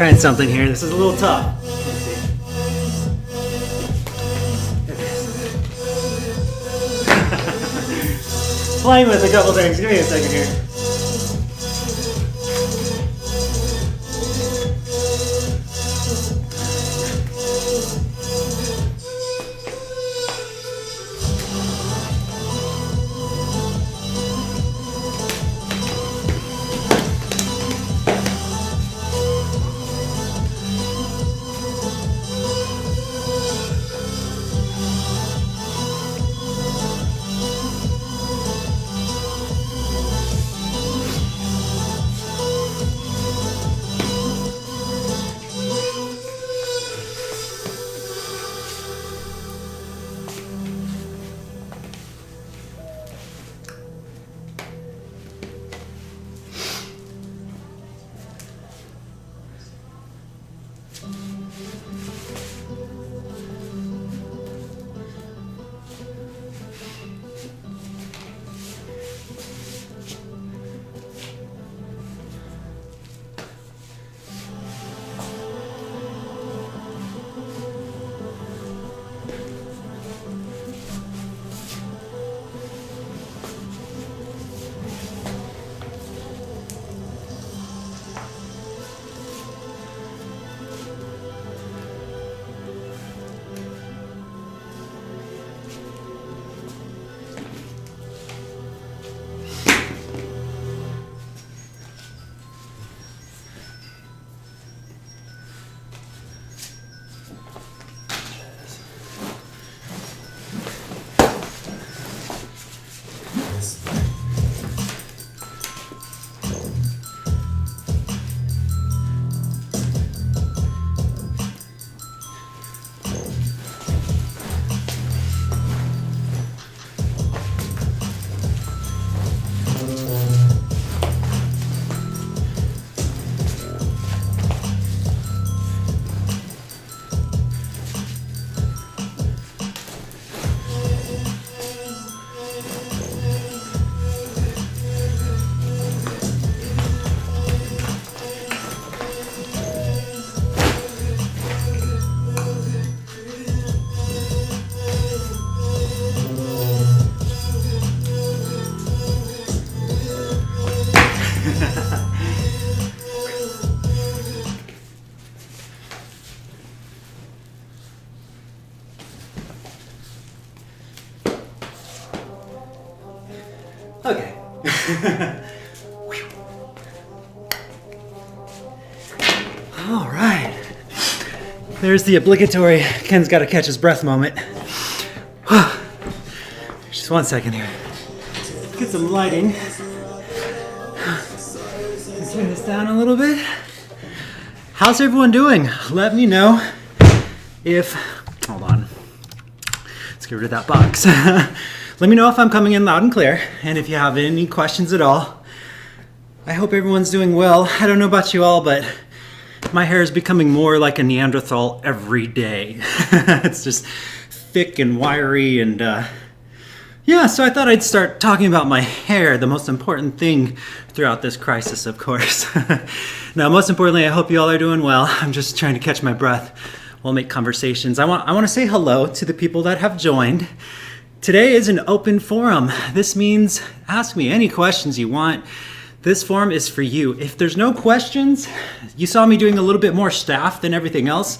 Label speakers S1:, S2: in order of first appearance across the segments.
S1: Trying something here. This is a little tough. Playing with a couple things. Give me a second here. Okay. All right. There's the obligatory Ken's got to catch his breath moment. Just 1 second here. Get some lighting. Turn this down a little bit. How's everyone doing? Let me know if... Hold on. Let's get rid of that box. Let me know if I'm coming in loud and clear, and if you have any questions at all. I hope everyone's doing well. I don't know about you all, but my hair is becoming more like a Neanderthal every day. It's just thick and wiry, and yeah, so I thought I'd start talking about my hair, the most important thing throughout this crisis, of course. Now, most importantly, I hope you all are doing well. I'm just trying to catch my breath while make conversations. I want to say hello to the people that have joined. Today is an open forum. This means ask me any questions you want. This forum is for you. If there's no questions, you saw me doing a little bit more staff than everything else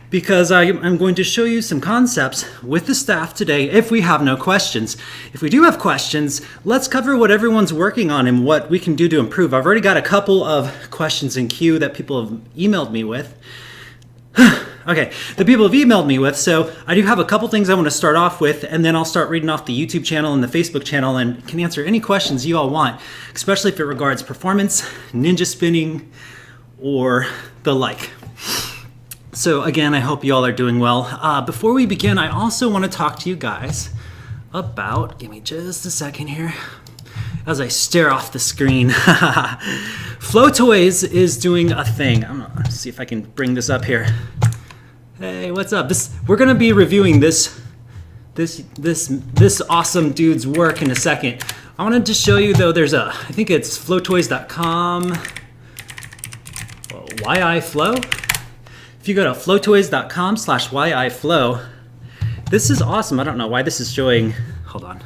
S1: because I'm going to show you some concepts with the staff today if we have no questions. If we do have questions, let's cover what everyone's working on and what we can do to improve. I've already got a couple of questions in queue that people have emailed me with. Okay, the people have emailed me with, so I do have a couple things I want to start off with, and then I'll start reading off the YouTube channel and the Facebook channel and can answer any questions you all want, especially if it regards performance, ninja spinning, or the like. So again, I hope you all are doing well. Before we begin, I also want to talk to you guys about, give me just a second here, as I stare off the screen. Flow Toys is doing a thing. I'm gonna see if I can bring this up here. Hey, what's up? We're gonna be reviewing this awesome dude's work in a second. I wanted to show you though. I think it's flowtoys.com. YI-Flow. If you go to flowtoys.com/YI-Flow, this is awesome. I don't know why this is showing, hold on.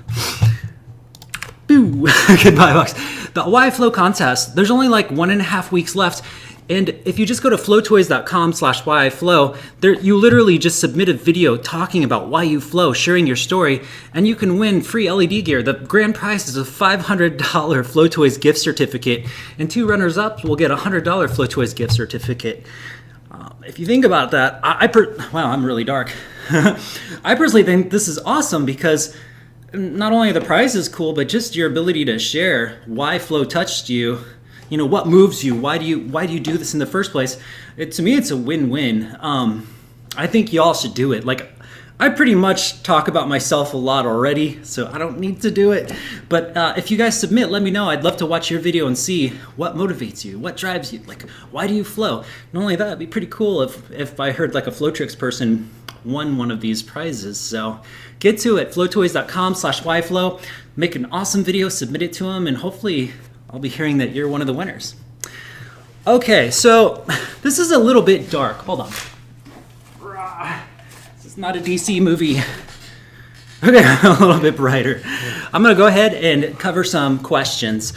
S1: Boo, goodbye box. The YI-Flow contest, there's only like 1.5 weeks left. And if you just go to flowtoys.com/YI-Flow, there you literally just submit a video talking about why you flow, sharing your story, and you can win free LED gear. The grand prize is a $500 Flow Toys gift certificate, and 2 runners-up will get a $100 Flow Toys gift certificate. If you think about that, wow, I'm really dark. I personally think this is awesome because not only are the prizes cool, but just your ability to share why flow touched you. You know, what moves you? Why do you do this in the first place? To me, it's a win-win. I think y'all should do it. Like, I pretty much talk about myself a lot already, so I don't need to do it. But if you guys submit, let me know. I'd love to watch your video and see what motivates you, what drives you. Like, why do you flow? Not only that, it'd be pretty cool if I heard like a Flowtricks person won one of these prizes. So get to it, flowtoys.com/YI-Flow. Make an awesome video, submit it to them, and hopefully I'll be hearing that you're one of the winners. Okay, so this is a little bit dark. Hold on. This is not a DC movie. Okay, a little bit brighter. I'm gonna go ahead and cover some questions.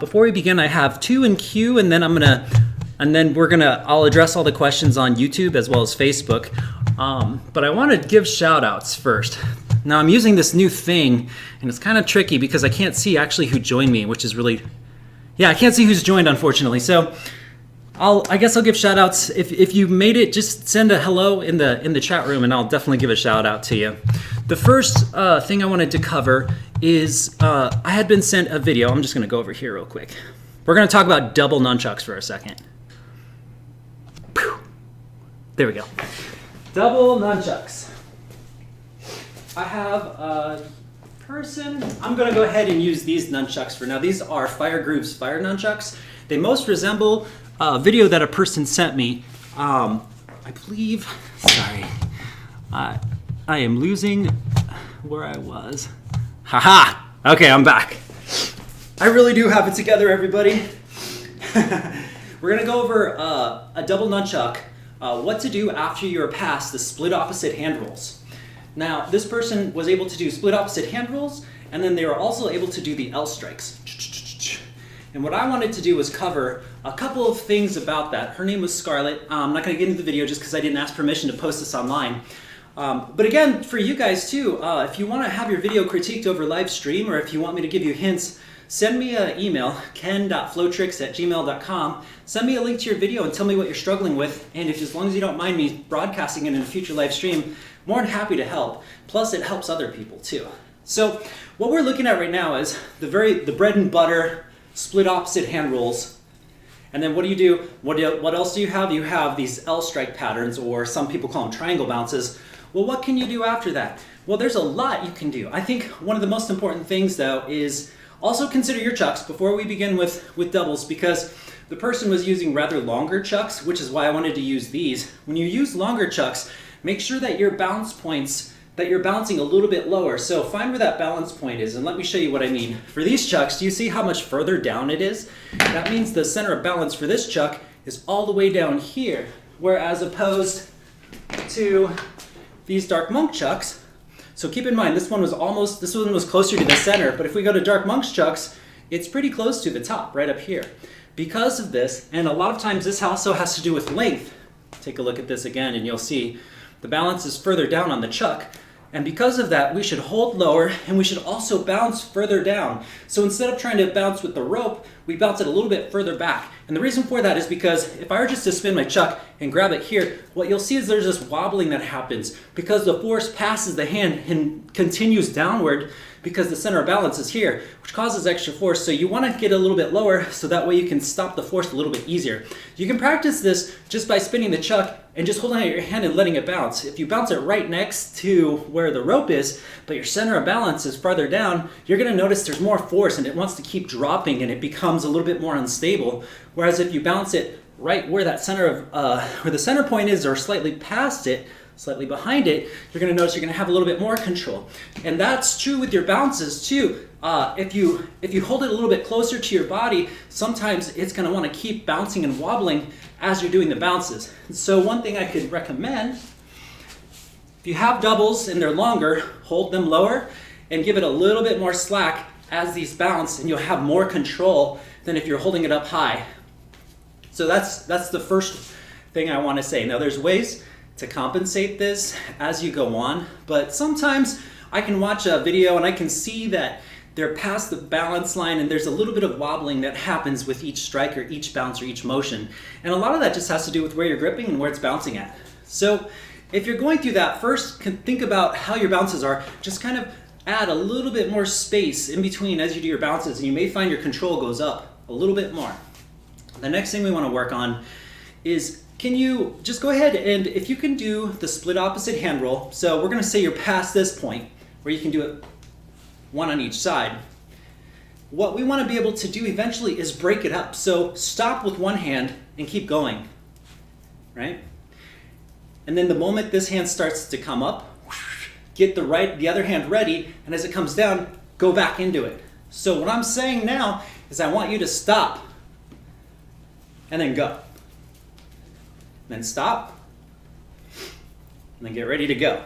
S1: Before we begin, I have 2 in queue, and then I'll address all the questions on YouTube as well as Facebook. But I want to give shout outs first. Now I'm using this new thing, and it's kind of tricky because I can't see actually who joined me, which is really, I can't see who's joined, unfortunately. So I guess I'll give shout outs. If you made it, just send a hello in the chat room, and I'll definitely give a shout out to you. The first thing I wanted to cover is I had been sent a video. I'm just going to go over here real quick. We're going to talk about double nunchucks for a second. There we go. Double nunchucks. I have a person. I'm going to go ahead and use these nunchucks for now. These are Fire Groove's fire nunchucks. They most resemble a video that a person sent me. I believe, sorry, I am losing where I was. Haha! Okay, I'm back. I really do have it together, everybody. We're going to go over a double nunchuck, what to do after you're past the split opposite hand rolls. Now, this person was able to do split opposite hand rolls, and then they were also able to do the L strikes. And what I wanted to do was cover a couple of things about that. Her name was Scarlett. I'm not going to get into the video just because I didn't ask permission to post this online. But again, for you guys too, if you want to have your video critiqued over live stream, or if you want me to give you hints, send me an email, ken.flowtricks@gmail.com. Send me a link to your video and tell me what you're struggling with. And as long as you don't mind me broadcasting it in a future live stream, more than happy to help. Plus, it helps other people too. So what we're looking at right now is the bread and butter split opposite hand rolls. And then what do you do? What else do you have? You have these L strike patterns, or some people call them triangle bounces. Well, what can you do after that? Well, there's a lot you can do. I think one of the most important things, though, is also consider your chucks before we begin with doubles, because the person was using rather longer chucks, which is why I wanted to use these. When you use longer chucks, make sure that your bounce points, that you're bouncing a little bit lower. So find where that balance point is, and let me show you what I mean. For these chucks, do you see how much further down it is? That means the center of balance for this chuck is all the way down here, whereas opposed to these Dark Monk chucks. So keep in mind, this one was closer to the center, but if we go to Dark Monk's chucks, it's pretty close to the top, right up here. Because of this, and a lot of times this also has to do with length. Take a look at this again, and you'll see the balance is further down on the chuck. And because of that, we should hold lower, and we should also bounce further down. So instead of trying to bounce with the rope, we bounce it a little bit further back. And the reason for that is because if I were just to spin my chuck and grab it here, what you'll see is there's this wobbling that happens because the force passes the hand and continues downward because the center of balance is here, which causes extra force. So you want to get a little bit lower so that way you can stop the force a little bit easier. You can practice this just by spinning the chuck and just holding out your hand and letting it bounce. If you bounce it right next to where the rope is, but your center of balance is farther down, you're going to notice there's more force and it wants to keep dropping and it becomes a little bit more unstable. Whereas if you bounce it right where that center of where the center point is, or slightly past it, slightly behind it, you're going to notice you're going to have a little bit more control. And that's true with your bounces too. If you hold it a little bit closer to your body, sometimes it's going to want to keep bouncing and wobbling as you're doing the bounces. And so one thing I could recommend, if you have doubles and they're longer, hold them lower and give it a little bit more slack as these bounce, and you'll have more control than if you're holding it up high. So that's the first thing I want to say. Now there's ways to compensate this as you go on, but sometimes I can watch a video and I can see that they're past the balance line and there's a little bit of wobbling that happens with each strike or each bounce or each motion. And a lot of that just has to do with where you're gripping and where it's bouncing at. So if you're going through that, first think about how your bounces are. Just kind of add a little bit more space in between as you do your bounces, and you may find your control goes up a little bit more. The next thing we want to work on is, can you just go ahead and if you can do the split opposite hand roll. So we're going to say you're past this point where you can do it one on each side. What we want to be able to do eventually is break it up. So stop with one hand and keep going, right? And then the moment this hand starts to come up, get the other hand ready, and as it comes down, go back into it. So what I'm saying now is I want you to stop and then go. Then stop and then get ready to go.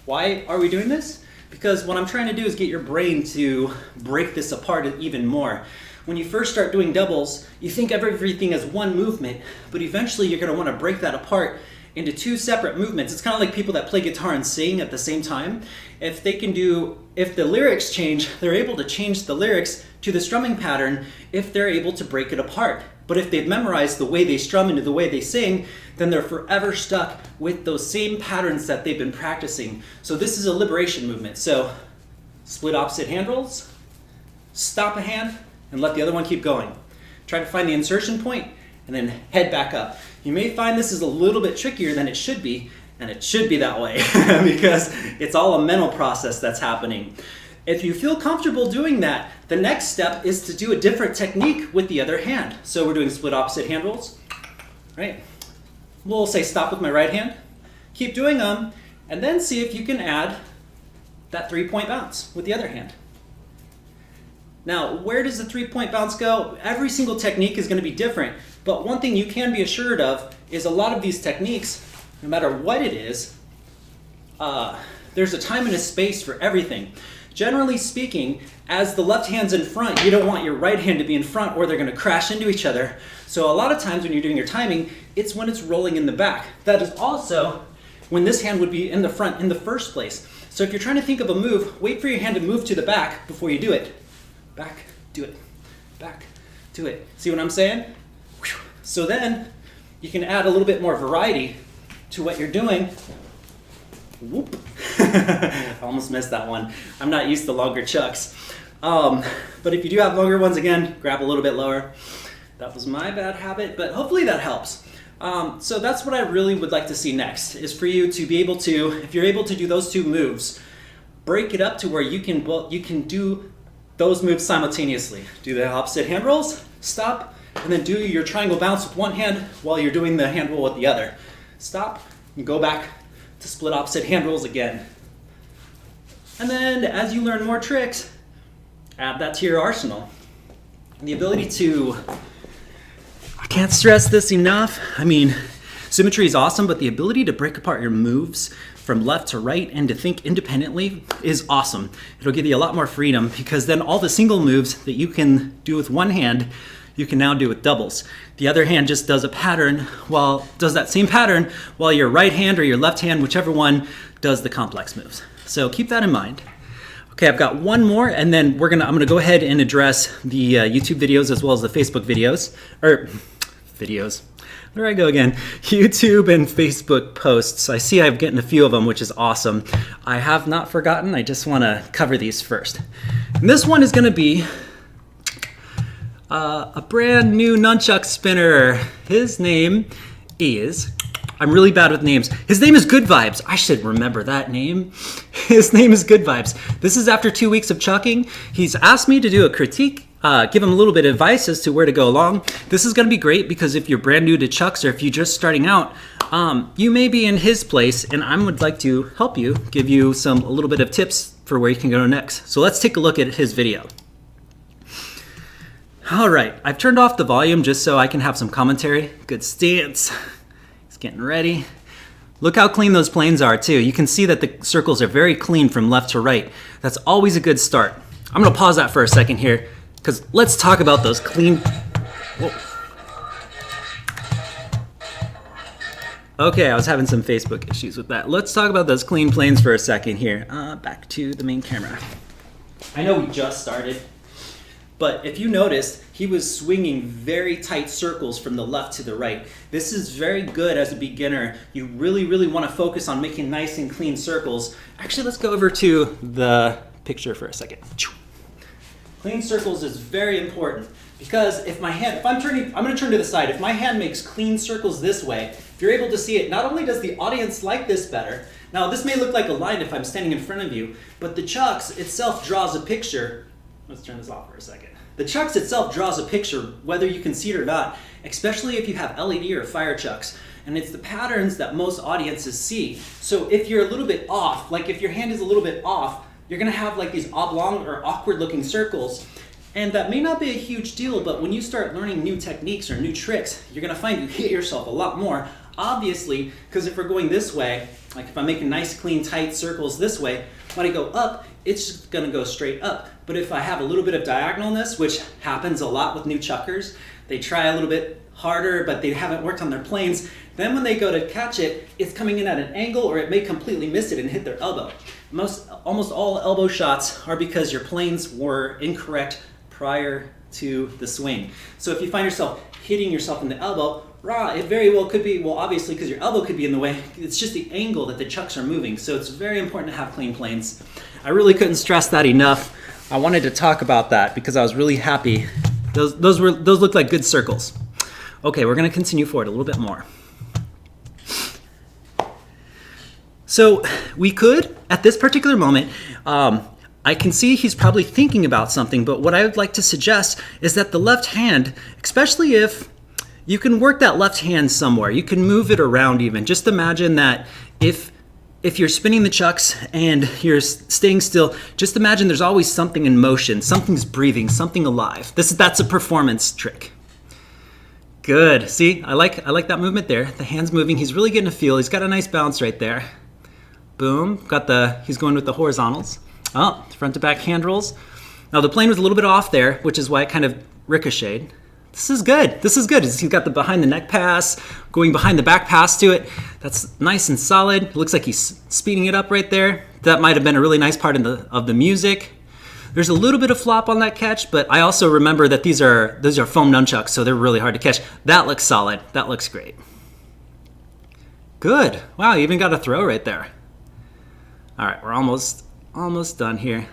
S1: Why are we doing this? Because what I'm trying to do is get your brain to break this apart even more. When you first start doing doubles, you think of everything as one movement, but eventually you're going to want to break that apart into two separate movements. It's kind of like people that play guitar and sing at the same time. If the lyrics change, they're able to change the lyrics to the strumming pattern if they're able to break it apart. But if they've memorized the way they strum and the way they sing, then they're forever stuck with those same patterns that they've been practicing. So this is a liberation movement. So split opposite hand rolls, stop a hand, and let the other one keep going. Try to find the insertion point, and then head back up. You may find this is a little bit trickier than it should be, and it should be that way because it's all a mental process that's happening. If you feel comfortable doing that, the next step is to do a different technique with the other hand. So we're doing split opposite hand rolls, right? We'll say stop with my right hand, keep doing them, and then see if you can add that 3-point bounce with the other hand. Now, where does the 3-point bounce go? Every single technique is going to be different, but one thing you can be assured of is a lot of these techniques, no matter what it is, there's a time and a space for everything. Generally speaking, as the left hand's in front, you don't want your right hand to be in front or they're going to crash into each other. So a lot of times when you're doing your timing, it's when it's rolling in the back. That is also when this hand would be in the front in the first place. So if you're trying to think of a move, wait for your hand to move to the back before you do it. Back, do it, back, do it. See what I'm saying? So then you can add a little bit more variety to what you're doing. Whoop. I almost missed that one. I'm not used to longer chucks. But if you do have longer ones, again, grab a little bit lower. That was my bad habit, but hopefully that helps. So that's what I really would like to see next, is for you to be able to, if you're able to do those two moves, break it up to where you can do those moves simultaneously. Do the opposite hand rolls, stop, and then do your triangle bounce with one hand while you're doing the hand roll with the other. Stop, and go back to split opposite hand rolls again. And then as you learn more tricks, add that to your arsenal. And the ability to, I can't stress this enough, I mean, symmetry is awesome, but the ability to break apart your moves from left to right and to think independently is awesome. It'll give you a lot more freedom because then all the single moves that you can do with one hand, you can now do with doubles. The other hand just does that same pattern while your right hand or your left hand, whichever one, does the complex moves. So keep that in mind. Okay, I've got one more, and then I'm gonna go ahead and address the YouTube videos as well as the Facebook videos, Where do I go again? YouTube and Facebook posts. I see I've gotten a few of them, which is awesome. I have not forgotten. I just want to cover these first. And this one is going to be a brand new nunchuck spinner. His name is, I'm really bad with names. His name is Good Vibes. I should remember that name. His name is Good Vibes. This is after 2 weeks of chucking. He's asked me to do a critique give him a little bit of advice as to where to go along. This is going to be great because if you're brand new to chucks or if you're just starting out, you may be in his place, and I would like to help you, give you a little bit of tips for where you can go next. So let's take a look at his video. All right, I've turned off the volume just so I can have some commentary. Good stance. He's getting ready. Look how clean those planes are too. You can see that the circles are very clean from left to right. That's always a good start. I'm gonna pause that for a second here, because let's talk about those clean... Whoa. Okay, I was having some Facebook issues with that. Let's talk about those clean planes for a second here. Back to the main camera. I know we just started, but if you noticed, he was swinging very tight circles from the left to the right. This is very good as a beginner. You really, really want to focus on making nice and clean circles. Actually, let's go over to the picture for a second. Clean circles is very important because if my hand, I'm going to turn to the side. If my hand makes clean circles this way, if you're able to see it, not only does the audience like this better, now this may look like a line if I'm standing in front of you, but the chucks itself draws a picture. Let's turn this off for a second. The chucks itself draws a picture, whether you can see it or not, especially if you have LED or fire chucks. And it's the patterns that most audiences see. So if you're a little bit off, like if your hand is a little bit off, you're gonna have like these oblong or awkward looking circles. And that may not be a huge deal, but when you start learning new techniques or new tricks, you're gonna find you hit yourself a lot more. Obviously, because if we're going this way, like if I'm making nice, clean, tight circles this way, when I go up, it's just gonna go straight up. But if I have a little bit of diagonalness, which happens a lot with new chuckers, they try a little bit harder, but they haven't worked on their planes, then when they go to catch it, it's coming in at an angle, or it may completely miss it and hit their elbow. Almost all elbow shots are because your planes were incorrect prior to the swing. So if you find yourself hitting yourself in the elbow, it very well could be, well obviously because your elbow could be in the way, it's just the angle that the chucks are moving. So it's very important to have clean planes. I really couldn't stress that enough. I wanted to talk about that because I was really happy. Those looked like good circles. Okay, we're gonna continue forward a little bit more. So we could, at this particular moment, I can see he's probably thinking about something, but what I would like to suggest is that the left hand, especially if you can work that left hand somewhere, you can move it around even. Just imagine that if you're spinning the chucks and you're staying still, just imagine there's always something in motion, something's breathing, something alive. That's a performance trick. Good, see, I like that movement there. The hand's moving, he's really getting a feel. He's got a nice bounce right there. Boom, he's going with the horizontals. Oh, front to back hand rolls. Now the plane was a little bit off there, which is why it kind of ricocheted. This is good. He's got the behind the neck pass, going behind the back pass to it. That's nice and solid. It looks like he's speeding it up right there. That might have been a really nice part of the music. There's a little bit of flop on that catch, but I also remember that those are foam nunchucks, so they're really hard to catch. That looks solid. That looks great. Good. Wow, you even got a throw right there. All right, we're almost done here.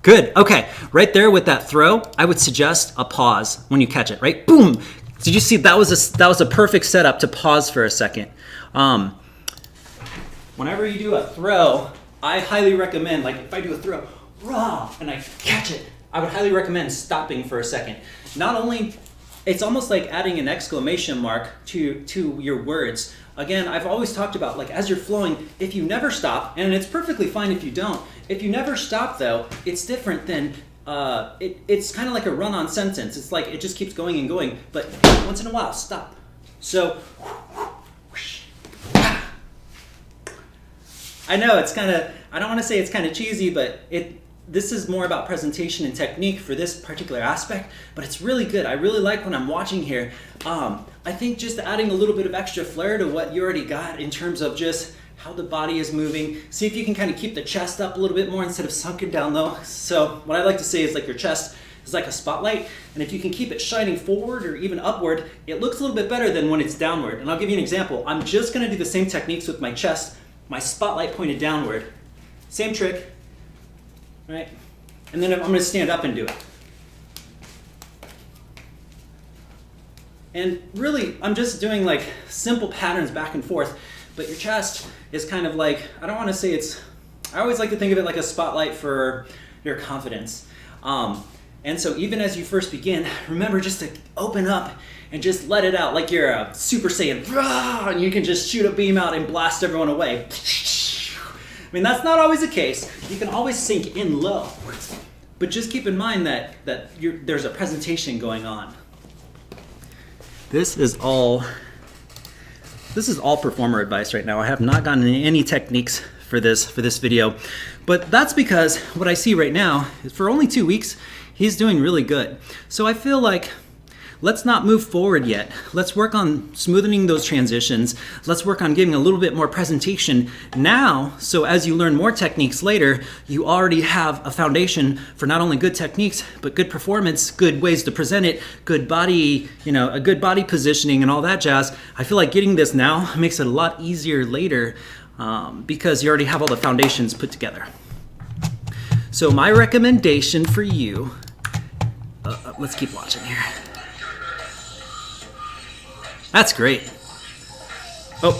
S1: Good, okay. Right there with that throw, I would suggest a pause when you catch it, right? Boom! Did you see that was a perfect setup to pause for a second. Whenever you do a throw, I highly recommend, like if I do a throw, and I catch it, I would highly recommend stopping for a second. Not only, it's almost like adding an exclamation mark to your words. Again, I've always talked about, like, as you're flowing, if you never stop, and it's perfectly fine if you don't. If you never stop, though, it's different than, it's kind of like a run-on sentence. It's like it just keeps going and going, but once in a while, stop. So, I know it's kind of, I don't want to say it's kind of cheesy, but this is more about presentation and technique for this particular aspect, but it's really good. I really like when I'm watching here. I think just adding a little bit of extra flair to what you already got in terms of just how the body is moving. See if you can kind of keep the chest up a little bit more instead of sunken down low. So what I like to say is like your chest is like a spotlight, and if you can keep it shining forward or even upward, it looks a little bit better than when it's downward. And I'll give you an example. I'm just gonna do the same techniques with my chest, my spotlight pointed downward. Same trick, right? And then I'm gonna stand up and do it. And really, I'm just doing like simple patterns back and forth, but your chest is kind of like, I don't wanna say I always like to think of it like a spotlight for your confidence. And so even as you first begin, remember just to open up and just let it out like you're a Super Saiyan, and you can just shoot a beam out and blast everyone away. I mean, that's not always the case. You can always sink in low. But just keep in mind that there's a presentation going on. This is all performer advice right now. I have not gotten any techniques for this video, but that's because what I see right now is for only 2 weeks, he's doing really good. So I feel like let's not move forward yet. Let's work on smoothing those transitions. Let's work on giving a little bit more presentation now, so as you learn more techniques later, you already have a foundation for not only good techniques, but good performance, good ways to present it, good body, a good body positioning and all that jazz. I feel like getting this now makes it a lot easier later because you already have all the foundations put together. So my recommendation for you, let's keep watching here. That's great. Oh.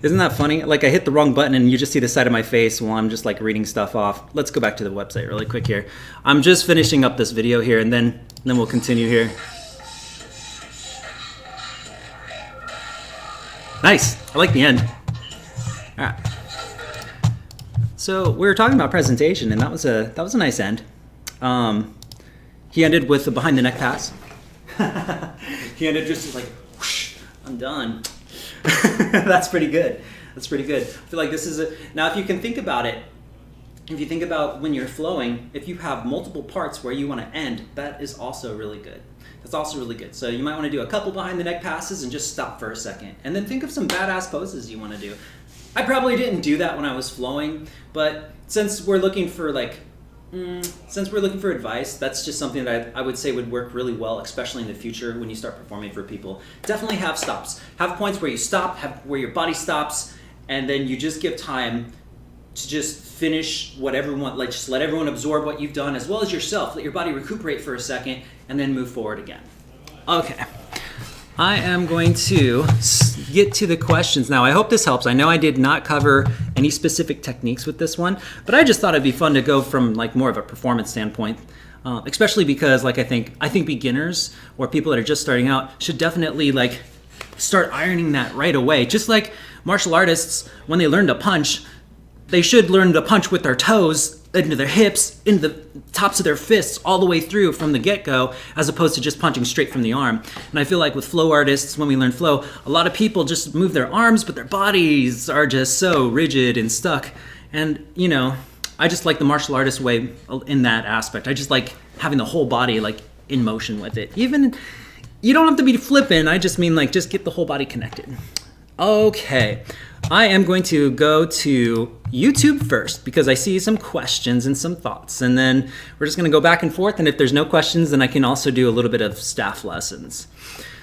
S1: Isn't that funny? Like I hit the wrong button and you just see the side of my face while I'm just like reading stuff off. Let's go back to the website really quick here. I'm just finishing up this video here and then we'll continue here. Nice. I like the end. All right. So we were talking about presentation and that was a nice end. He ended with the behind the neck pass. He ended just like, whoosh, I'm done. That's pretty good. That's pretty good. I feel like this is now if you can think about it, if you think about when you're flowing, if you have multiple parts where you want to end, that is also really good. That's also really good. So you might want to do a couple behind the neck passes and just stop for a second. And then think of some badass poses you want to do. I probably didn't do that when I was flowing, but since we're looking for advice, that's just something that I would say would work really well, especially in the future when you start performing for people. Definitely have stops. Have points where you stop, where your body stops, and then you just give time to just finish what everyone, like just let everyone absorb what you've done as well as yourself. Let your body recuperate for a second and then move forward again. Okay. I am going to get to the questions now. I hope this helps. I know I did not cover any specific techniques with this one, but I just thought it'd be fun to go from like more of a performance standpoint, especially because like I think beginners or people that are just starting out should definitely like start ironing that right away. Just like martial artists, when they learn to punch, they should learn to punch with their toes into their hips, into the tops of their fists, all the way through from the get-go, as opposed to just punching straight from the arm. And I feel like with flow artists, when we learn flow, a lot of people just move their arms, but their bodies are just so rigid and stuck. And, I just like the martial artist way in that aspect. I just like having the whole body like in motion with it. Even, you don't have to be flipping, I just mean like just get the whole body connected. Okay, I am going to go to YouTube first because I see some questions and some thoughts, and then we're just going to go back and forth, and if there's no questions, then I can also do a little bit of staff lessons.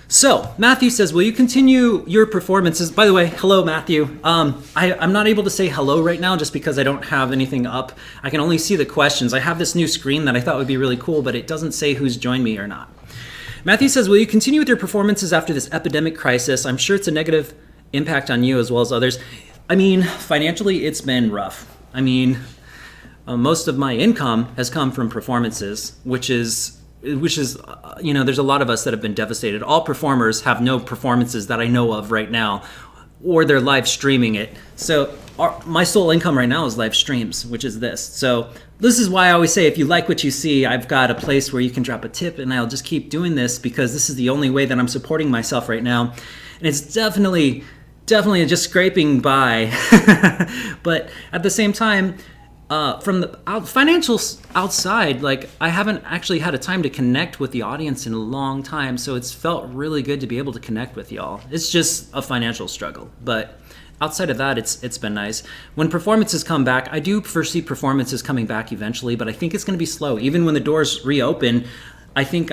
S1: So Matthew says, will you continue your performances? By the way, hello Matthew. I'm not able to say hello right now just because I don't have anything up. I can only see the questions. I have this new screen that I thought would be really cool, but it doesn't say who's joined me or not. Matthew says, will you continue with your performances after this epidemic crisis? I'm sure it's a negative impact on you as well as others. I mean, financially, it's been rough. I mean, most of my income has come from performances, which is, there's a lot of us that have been devastated. All performers have no performances that I know of right now, or they're live streaming it. So my sole income right now is live streams, which is this. So this is why I always say, if you like what you see, I've got a place where you can drop a tip, and I'll just keep doing this because this is the only way that I'm supporting myself right now. And it's definitely just scraping by. But at the same time, from the financial outside, like I haven't actually had a time to connect with the audience in a long time. So it's felt really good to be able to connect with y'all. It's just a financial struggle. But outside of that, it's been nice. When performances come back, I do foresee performances coming back eventually, but I think it's going to be slow. Even when the doors reopen, I think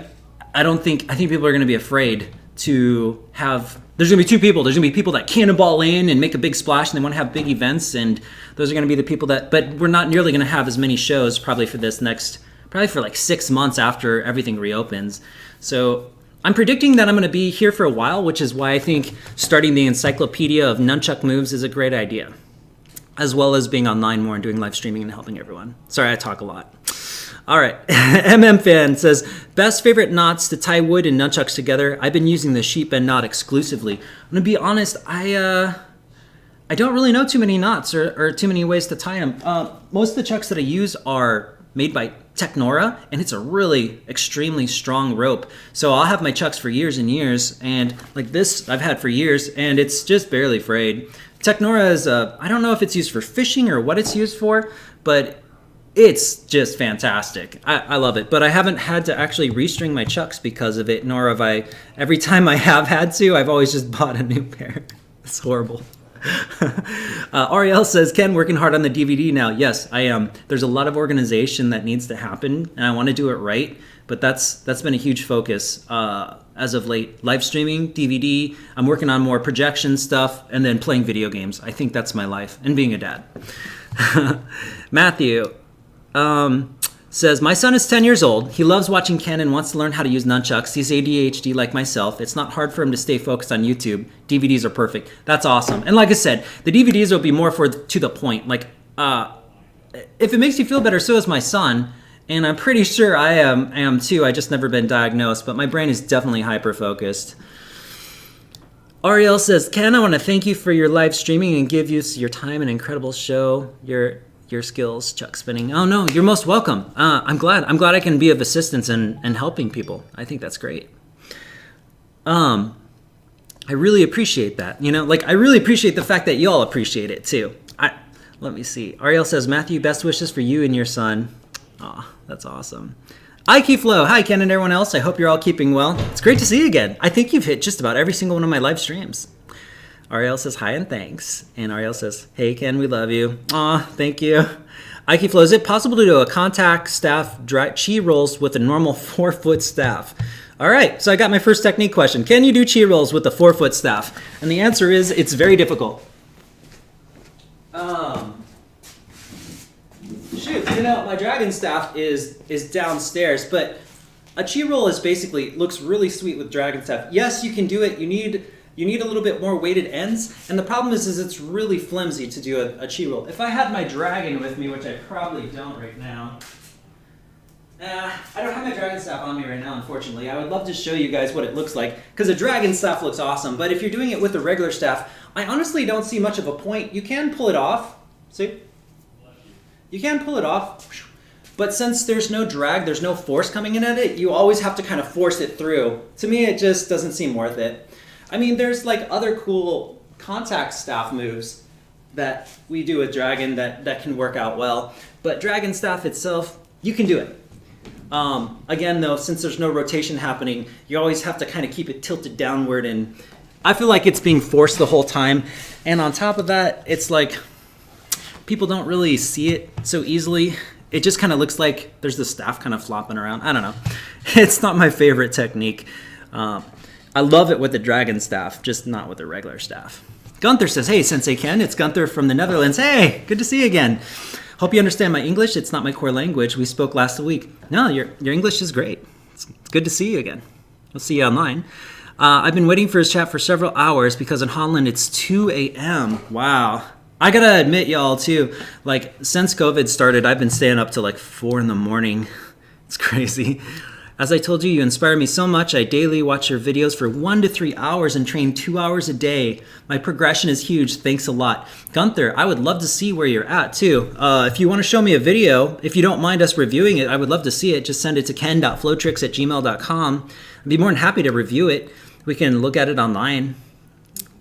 S1: people are going to be afraid to have. There's going to be two people. There's going to be people that cannonball in and make a big splash and they want to have big events, and those are going to be the people that, but we're not nearly going to have as many shows probably for like 6 months after everything reopens. So I'm predicting that I'm going to be here for a while, which is why I think starting the encyclopedia of nunchuck moves is a great idea, as well as being online more and doing live streaming and helping everyone. Sorry, I talk a lot. All right. MM Fan says, best favorite knots to tie wood and nunchucks together. I've been using the sheep bend knot exclusively. I'm going to be honest, I don't really know too many knots or too many ways to tie them. Most of the chucks that I use are made by Technora, and it's a really extremely strong rope. So I'll have my chucks for years and years, and like this I've had for years, and it's just barely frayed. Technora is, I don't know if it's used for fishing or what it's used for, but it's just fantastic. I love it, but I haven't had to actually restring my chucks because of it, nor have I, every time I have had to, I've always just bought a new pair. It's horrible. Ariel says, Ken, working hard on the DVD now. Yes, I am. There's a lot of organization that needs to happen, and I want to do it right, but that's been a huge focus as of late. Live streaming, DVD, I'm working on more projection stuff, and then playing video games. I think that's my life, and being a dad. Matthew says, my son is 10 years old. He loves watching Ken and wants to learn how to use nunchucks. He's ADHD like myself. It's not hard for him to stay focused on YouTube. DVDs are perfect. That's awesome. And like I said, the DVDs will be more to the point. Like, if it makes you feel better, so is my son. And I'm pretty sure I am too. I just never been diagnosed, but my brain is definitely hyper-focused. Ariel says, Ken, I want to thank you for your live streaming and give you your time and incredible show. Your skills, chuck spinning. Oh no, you're most welcome. I'm glad I can be of assistance and helping people. I think that's great. I really appreciate that. You know, like I really appreciate the fact that y'all appreciate it too. Let me see. Ariel says, Matthew, best wishes for you and your son. Aw, that's awesome. Ike Flo, hi Ken and everyone else. I hope you're all keeping well. It's great to see you again. I think you've hit just about every single one of my live streams. Ariel says hi and thanks. And Ariel says, hey Ken, we love you. Aw, thank you. Ike Flo, is it possible to do a contact staff chi rolls with a normal 4-foot staff? All right, so I got my first technique question. Can you do chi rolls with a 4-foot staff? And the answer is it's very difficult. Shoot, you know, my dragon staff is downstairs, but a chi roll is basically, looks really sweet with dragon staff. Yes, you can do it. You need a little bit more weighted ends, and the problem is it's really flimsy to do a chi roll. If I had my dragon with me, which I probably don't right now, I don't have my dragon staff on me right now, unfortunately. I would love to show you guys what it looks like, because a dragon staff looks awesome, but if you're doing it with a regular staff, I honestly don't see much of a point. You can pull it off, see? You can pull it off, but since there's no drag, there's no force coming in at it, you always have to kind of force it through. To me, it just doesn't seem worth it. I mean, there's like other cool contact staff moves that we do with dragon that can work out well, but dragon staff itself, you can do it. Again though, since there's no rotation happening, you always have to kind of keep it tilted downward, and I feel like it's being forced the whole time. And on top of that, it's like people don't really see it so easily. It just kind of looks like there's the staff kind of flopping around. I don't know. It's not my favorite technique. I love it with the dragon staff, just not with the regular staff. Gunther says, hey, Sensei Ken, it's Gunther from the Netherlands. Hey, good to see you again. Hope you understand my English. It's not my core language. We spoke last week. No, your English is great. It's good to see you again. We'll see you online. I've been waiting for his chat for several hours because in Holland it's 2 a.m. Wow. I gotta admit, y'all, too, like, since COVID started, I've been staying up till like 4 in the morning. It's crazy. As I told you, you inspire me so much. I daily watch your videos for 1 to 3 hours and train 2 hours a day. My progression is huge. Thanks a lot. Gunther, I would love to see where you're at, too. If you want to show me a video, if you don't mind us reviewing it, I would love to see it. Just send it to ken.flowtricks@gmail.com. I'd be more than happy to review it. We can look at it online.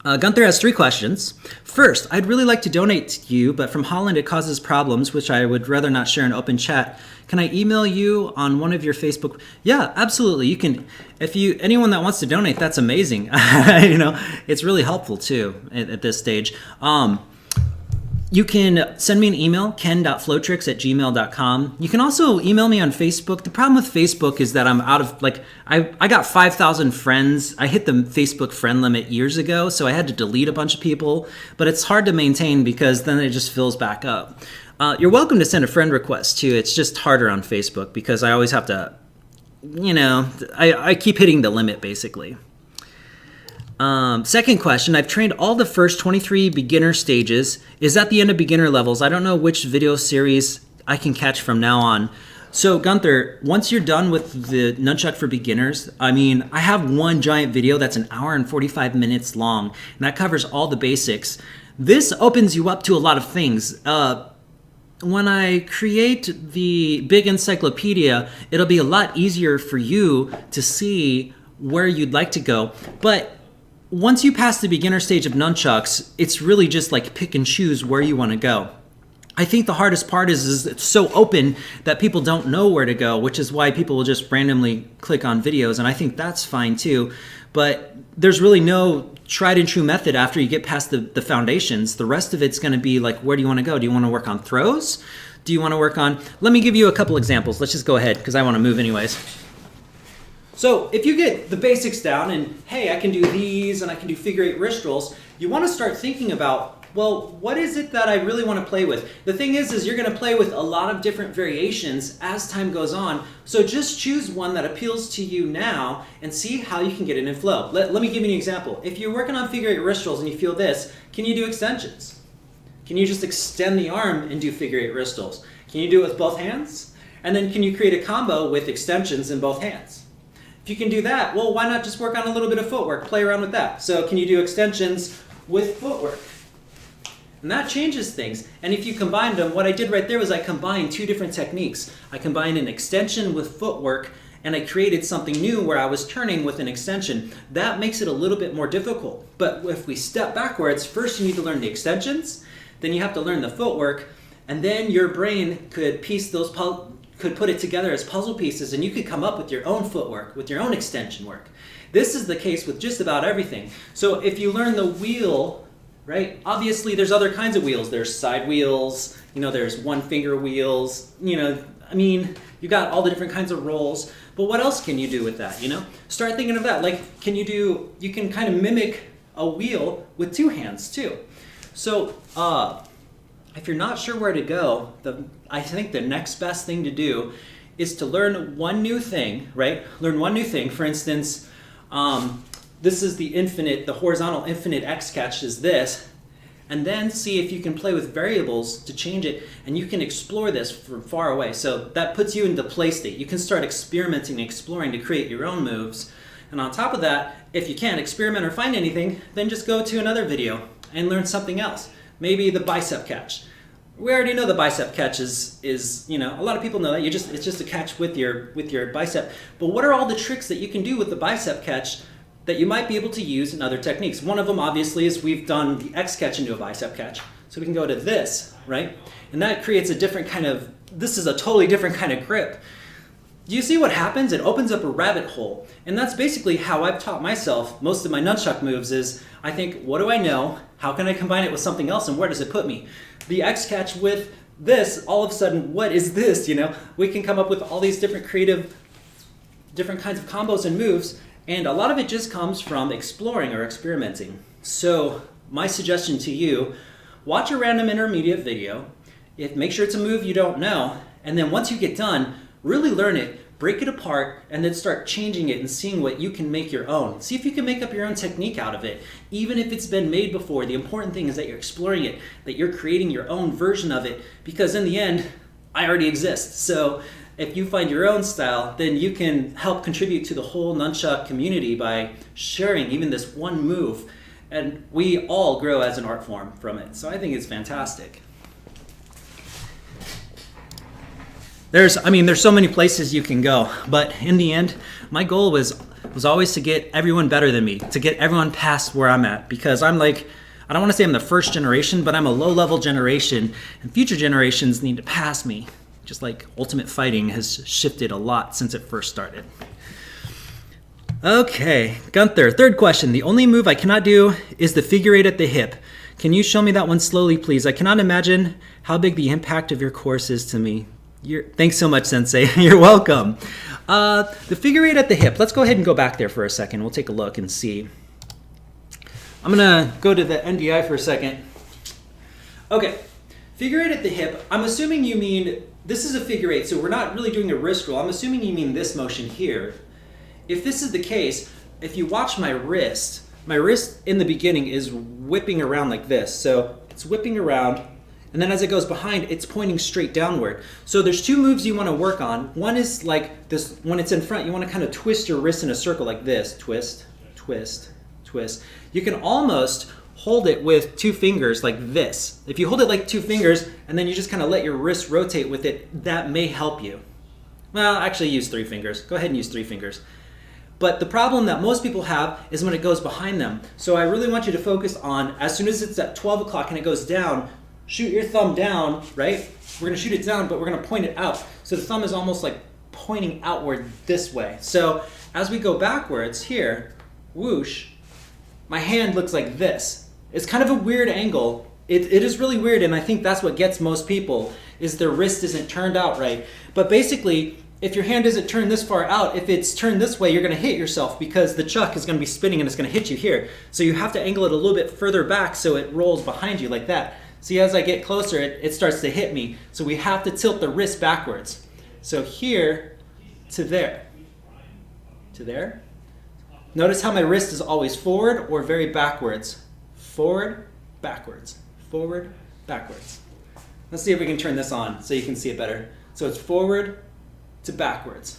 S1: Gunther has 3 questions. First, I'd really like to donate to you, but from Holland it causes problems, which I would rather not share in open chat. Can I email you on one of your Facebook? Yeah, absolutely. You can. If anyone that wants to donate, that's amazing. You know, it's really helpful too at this stage. You can send me an email, ken.flowtricks@gmail.com. You can also email me on Facebook. The problem with Facebook is that I'm out of, like, I got 5,000 friends. I hit the Facebook friend limit years ago, so I had to delete a bunch of people. But it's hard to maintain because then it just fills back up. You're welcome to send a friend request, too. It's just harder on Facebook because I always have to, you know, I keep hitting the limit, basically. Second question, I've trained all the first 23 beginner stages. Is that the end of beginner levels? I don't know which video series I can catch from now on. So Gunther, once you're done with the nunchuck for beginners, I mean, I have one giant video that's an hour and 45 minutes long, and that covers all the basics. This opens you up to a lot of things. When I create the big encyclopedia, it'll be a lot easier for you to see where you'd like to go. But once you pass the beginner stage of nunchucks, it's really just like pick and choose where you want to go. I think the hardest part is it's so open that people don't know where to go, which is why people will just randomly click on videos, and I think that's fine too. But there's really no tried and true method after you get past the foundations. The rest of it's going to be like, where do you want to go? Do you want to work on throws? Do you want to work on... Let me give you a couple examples. Let's just go ahead because I want to move anyways. So if you get the basics down and, hey, I can do these and I can do figure 8 wrist rolls, you want to start thinking about, well, what is it that I really want to play with? The thing is you're going to play with a lot of different variations as time goes on. So just choose one that appeals to you now and see how you can get it in flow. Let me give you an example. If you're working on figure 8 wrist rolls and you feel this, can you do extensions? Can you just extend the arm and do figure 8 wrist rolls? Can you do it with both hands? And then can you create a combo with extensions in both hands? If you can do that, well, why not just work on a little bit of footwork? Play around with that. So can you do extensions with footwork? And that changes things. And if you combined them, what I did right there was I combined two different techniques. I combined an extension with footwork, and I created something new where I was turning with an extension. That makes it a little bit more difficult. But if we step backwards, first you need to learn the extensions, then you have to learn the footwork, and then your brain could put it together as puzzle pieces, and you could come up with your own footwork, with your own extension work. This is the case with just about everything. So if you learn the wheel, right? Obviously, there's other kinds of wheels. There's side wheels, there's one finger wheels, I mean, you got all the different kinds of rolls, but what else can you do with that, Start thinking of that. Like, you can kind of mimic a wheel with two hands too. So, if you're not sure where to go, I think the next best thing to do is to learn one new thing, right? Learn one new thing. For instance, this is the horizontal infinite X catch is this, and then see if you can play with variables to change it, and you can explore this from far away. So that puts you into play state. You can start experimenting and exploring to create your own moves. And on top of that, if you can't experiment or find anything, then just go to another video and learn something else. Maybe the bicep catch. We already know the bicep catch is a lot of people know that. It's just a catch with your bicep. But what are all the tricks that you can do with the bicep catch that you might be able to use in other techniques? One of them, obviously, is we've done the X catch into a bicep catch. So we can go to this, right? And that creates a different kind of, this is a totally different kind of grip. Do you see what happens? It opens up a rabbit hole. And that's basically how I've taught myself most of my nunchuck moves is, I think, what do I know? How can I combine it with something else? And where does it put me? The X catch with this, all of a sudden, what is this? We can come up with all these different creative, different kinds of combos and moves. And a lot of it just comes from exploring or experimenting. So my suggestion to you, watch a random intermediate video, make sure it's a move you don't know, and then once you get done, really learn it, break it apart, and then start changing it and seeing what you can make your own. See if you can make up your own technique out of it. Even if it's been made before, the important thing is that you're exploring it, that you're creating your own version of it, because in the end, I already exist. So if you find your own style, then you can help contribute to the whole nunchuck community by sharing even this one move. And we all grow as an art form from it. So I think it's fantastic. There's so many places you can go, but in the end, my goal was always to get everyone better than me, to get everyone past where I'm at, because I'm like, I don't want to say I'm the first generation, but I'm a low-level generation, and future generations need to pass me. Just like Ultimate Fighting has shifted a lot since it first started. Okay, Gunther, third question. The only move I cannot do is the figure 8 at the hip. Can you show me that one slowly, please? I cannot imagine how big the impact of your course is to me. Thanks so much, Sensei. You're welcome. The figure 8 at the hip. Let's go ahead and go back there for a second. We'll take a look and see. I'm going to go to the NDI for a second. Okay, figure 8 at the hip. I'm assuming you mean, this is a figure 8, so we're not really doing a wrist roll. I'm assuming you mean this motion here. If this is the case, if you watch my wrist in the beginning is whipping around like this. So it's whipping around, and then as it goes behind, it's pointing straight downward. So there's two moves you want to work on. One is like this, when it's in front, you want to kind of twist your wrist in a circle like this. Twist, twist, twist. You can almost hold it with two fingers like this. If you hold it like two fingers and then you just kind of let your wrist rotate with it, that may help you. Well, actually use three fingers. Go ahead and use three fingers. But the problem that most people have is when it goes behind them. So I really want you to focus on, as soon as it's at 12 o'clock and it goes down, shoot your thumb down, right? We're gonna shoot it down, but we're gonna point it out. So the thumb is almost like pointing outward this way. So as we go backwards here, whoosh, my hand looks like this. It's kind of a weird angle. It is really weird, and I think that's what gets most people, is their wrist isn't turned out right. But basically, if your hand isn't turned this far out, if it's turned this way, you're gonna hit yourself because the chuck is gonna be spinning and it's gonna hit you here. So you have to angle it a little bit further back so it rolls behind you like that. See, as I get closer, it starts to hit me. So we have to tilt the wrist backwards. So here to there, to there. Notice how my wrist is always forward or very backwards. Forward, backwards, forward, backwards. Let's see if we can turn this on so you can see it better. So it's forward to backwards.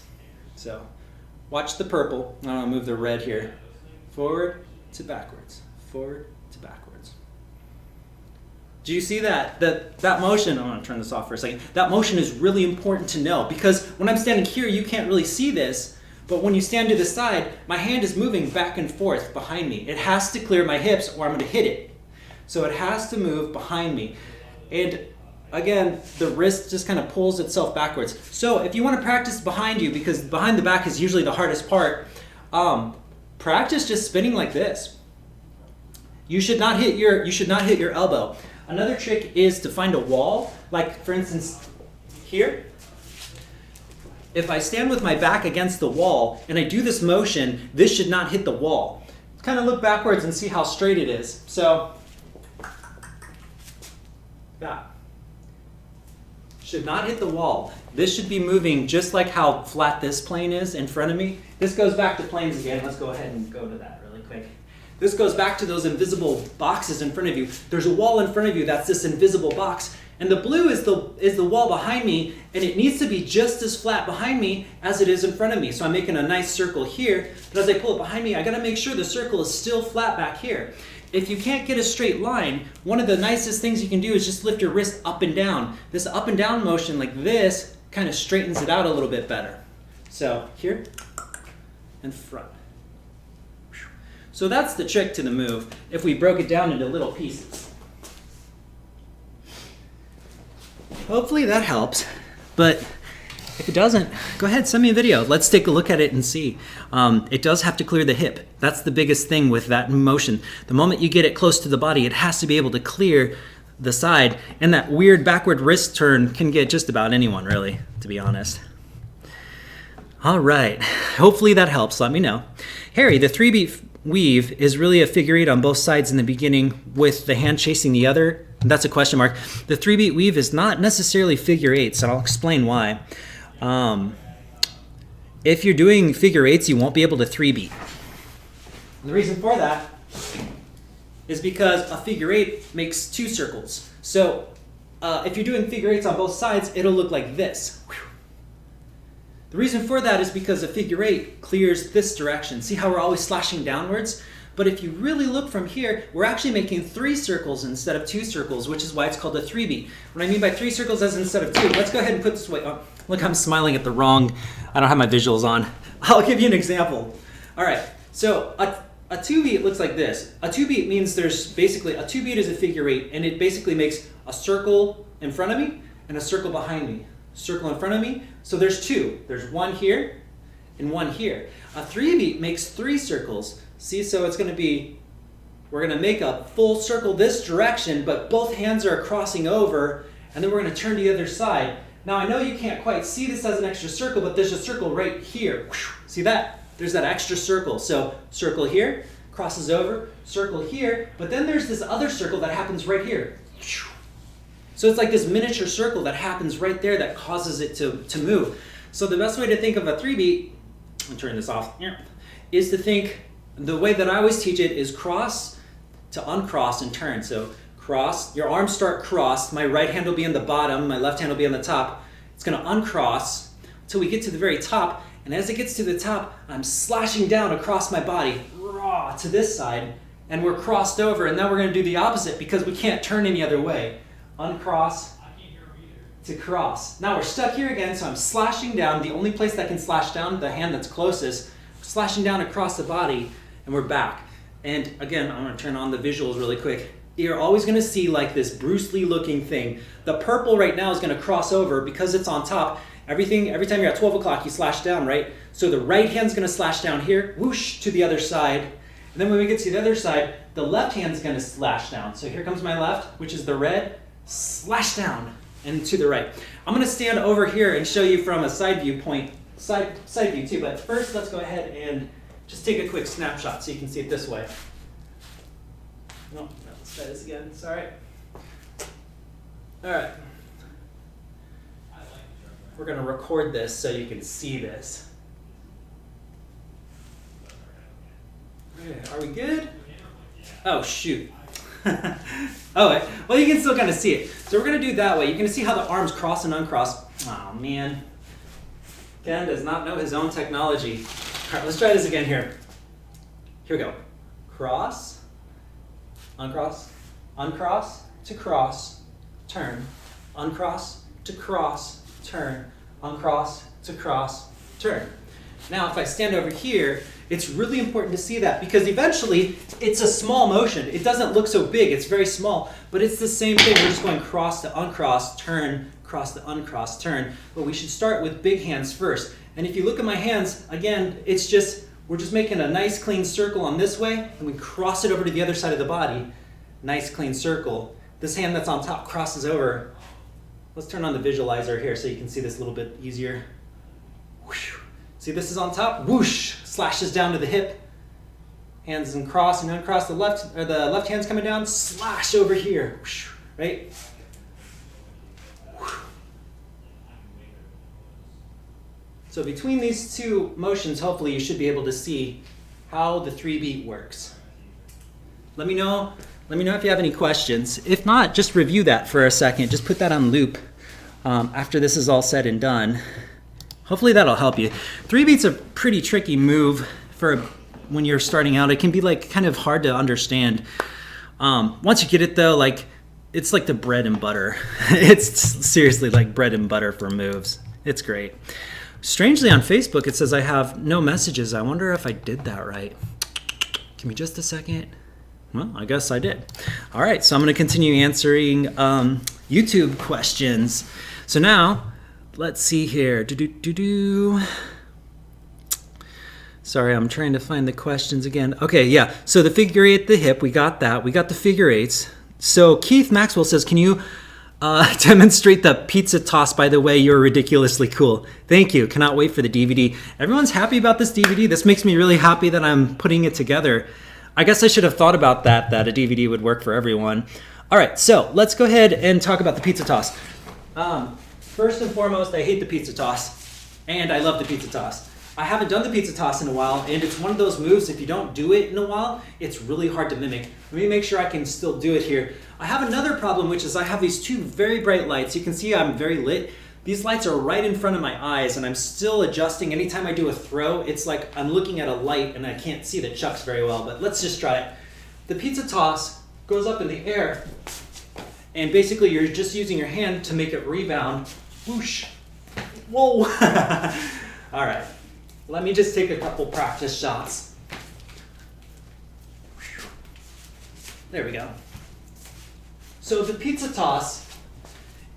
S1: So watch the purple. I'm gonna move the red here. Forward to backwards, forward to backwards. Do you see that? That motion, I'm gonna turn this off for a second. That motion is really important to know because when I'm standing here, you can't really see this. But when you stand to the side, my hand is moving back and forth behind me. It has to clear my hips or I'm gonna hit it. So it has to move behind me. And again, the wrist just kind of pulls itself backwards. So if you wanna practice behind you, because behind the back is usually the hardest part, practice just spinning like this. You should not hit your elbow. Another trick is to find a wall, like for instance, here. If I stand with my back against the wall and I do this motion, this should not hit the wall. Kind of look backwards and see how straight it is. So, that should not hit the wall. This should be moving just like how flat this plane is in front of me. This goes back to planes again. Let's go ahead and go to that really quick. This goes back to those invisible boxes in front of you. There's a wall in front of you that's this invisible box. And the blue is the wall behind me, and it needs to be just as flat behind me as it is in front of me. So I'm making a nice circle here, but as I pull it behind me, I gotta make sure the circle is still flat back here. If you can't get a straight line, one of the nicest things you can do is just lift your wrist up and down. This up and down motion like this kind of straightens it out a little bit better. So here and front. So that's the trick to the move if we broke it down into little pieces. Hopefully that helps, but if it doesn't, go ahead, send me a video. Let's take a look at it and see. It does have to clear the hip. That's the biggest thing with that motion. The moment you get it close to the body, it has to be able to clear the side, and that weird backward wrist turn can get just about anyone, really, to be honest. All right, hopefully that helps. Let me know. Harry, the 3-beat weave is really a figure 8 on both sides in the beginning with the hand chasing the other. That's a question mark. The 3-beat weave is not necessarily figure 8s, and I'll explain why. If you're doing figure 8s, you won't be able to 3-beat. The reason for that is because a figure 8 makes 2 circles. So if you're doing figure 8s on both sides, it'll look like this. The reason for that is because a figure 8 clears this direction. See how we're always slashing downwards? But if you really look from here, we're actually making 3 circles instead of 2 circles, which is why it's called a 3-beat. What I mean by 3 circles is instead of 2. Let's go ahead and put this away. Oh, look, I'm smiling at the wrong, I don't have my visuals on. I'll give you an example. All right, so a 2-beat looks like this. A 2-beat means there's basically, a 2-beat is a figure 8, and it basically makes a circle in front of me and a circle behind me. Circle in front of me, so there's 2. There's 1 here and 1 here. A 3-beat makes 3 circles. See, so it's going to be, we're going to make a full circle this direction, but both hands are crossing over, and then we're going to turn to the other side. Now, I know you can't quite see this as an extra circle, but there's a circle right here. See that? There's that extra circle. So circle here, crosses over, circle here, but then there's this other circle that happens right here. So it's like this miniature circle that happens right there that causes it to move. So the best way to think of a 3-beat, I'll turn this off, is to think, the way that I always teach it is cross to uncross and turn. So cross. Your arms start crossed. My right hand will be on the bottom. My left hand will be on the top. It's going to uncross until we get to the very top. And as it gets to the top, I'm slashing down across my body, raw, to this side. And we're crossed over. And now we're going to do the opposite because we can't turn any other way. Uncross to cross. Now we're stuck here again, so I'm slashing down. The only place that can slash down, the hand that's closest, slashing down across the body, and we're back. And again, I'm going to turn on the visuals really quick. You're always going to see like this Bruce Lee looking thing. The purple right now is going to cross over because it's on top. Every time you're at 12 o'clock, you slash down, right? So the right hand's going to slash down here, whoosh, to the other side. And then when we get to the other side, the left hand's going to slash down. So here comes my left, which is the red, slash down and to the right. I'm going to stand over here and show you from a side view too. But first, let's go ahead and just take a quick snapshot so you can see it this way. No, let's try this again. Sorry. All right. We're going to record this so you can see this. Okay, are we good? Oh, shoot. Oh, well, you can still kind of see it. So we're going to do that way. You're going to see how the arms cross and uncross. Oh, man. Ken does not know his own technology. All right, let's try this again here. Here we go. Cross, uncross, uncross, to cross, turn, uncross, to cross, turn, uncross, to cross, turn. Now, if I stand over here, it's really important to see that because eventually it's a small motion. It doesn't look so big, it's very small, but it's the same thing. We're just going cross to uncross, turn, cross to uncross, turn. But we should start with big hands first. And if you look at my hands, again, we're just making a nice clean circle on this way, and we cross it over to the other side of the body. Nice clean circle. This hand that's on top crosses over. Let's turn on the visualizer here so you can see this a little bit easier. Whoosh. See, this is on top, whoosh, slashes down to the hip. Hands and cross and uncross, the left hand's coming down, slash over here, whoosh, right? Whoosh. So between these two motions, hopefully you should be able to see how the 3-beat works. Let me know if you have any questions. If not, just review that for a second. Just put that on loop after this is all said and done. Hopefully that'll help you. 3-beat's a pretty tricky move for when you're starting out. It can be like kind of hard to understand. Once you get it though, it's like the bread and butter. It's seriously like bread and butter for moves. It's great. Strangely on Facebook it says I have no messages. I wonder if I did that right. Give me just a second. Well, I guess I did. All right, so I'm going to continue answering YouTube questions. So now, let's see here. Sorry, I'm trying to find the questions again. Okay, yeah. So the figure 8 at the hip, we got that. We got the figure 8s. So Keith Maxwell says, can you demonstrate the pizza toss? By the way, you're ridiculously cool. Thank you. Cannot wait for the DVD. Everyone's happy about this DVD. This makes me really happy that I'm putting it together. I guess I should have thought about that a DVD would work for everyone. All right, so let's go ahead and talk about the pizza toss. First and foremost, I hate the pizza toss, and I love the pizza toss. I haven't done the pizza toss in a while, and it's one of those moves, if you don't do it in a while, it's really hard to mimic. Let me make sure I can still do it here. I have another problem, which is I have these two very bright lights. You can see I'm very lit. These lights are right in front of my eyes, and I'm still adjusting. Anytime I do a throw, it's like I'm looking at a light, and I can't see the chucks very well, but let's just try it. The pizza toss goes up in the air, and basically you're just using your hand to make it rebound. Whoosh. Whoa. All right. Let me just take a couple practice shots. There we go. So the pizza toss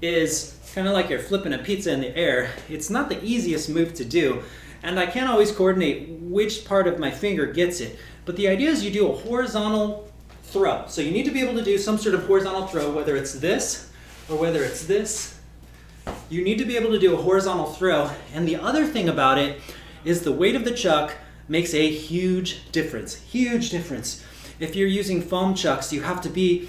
S1: is kind of like you're flipping a pizza in the air. It's not the easiest move to do, and I can't always coordinate which part of my finger gets it. But the idea is you do a horizontal throw. So you need to be able to do some sort of horizontal throw, whether it's this or whether it's this. You need to be able to do a horizontal throw. And the other thing about it is the weight of the chuck makes a huge difference. Huge difference. If you're using foam chucks, you have to be,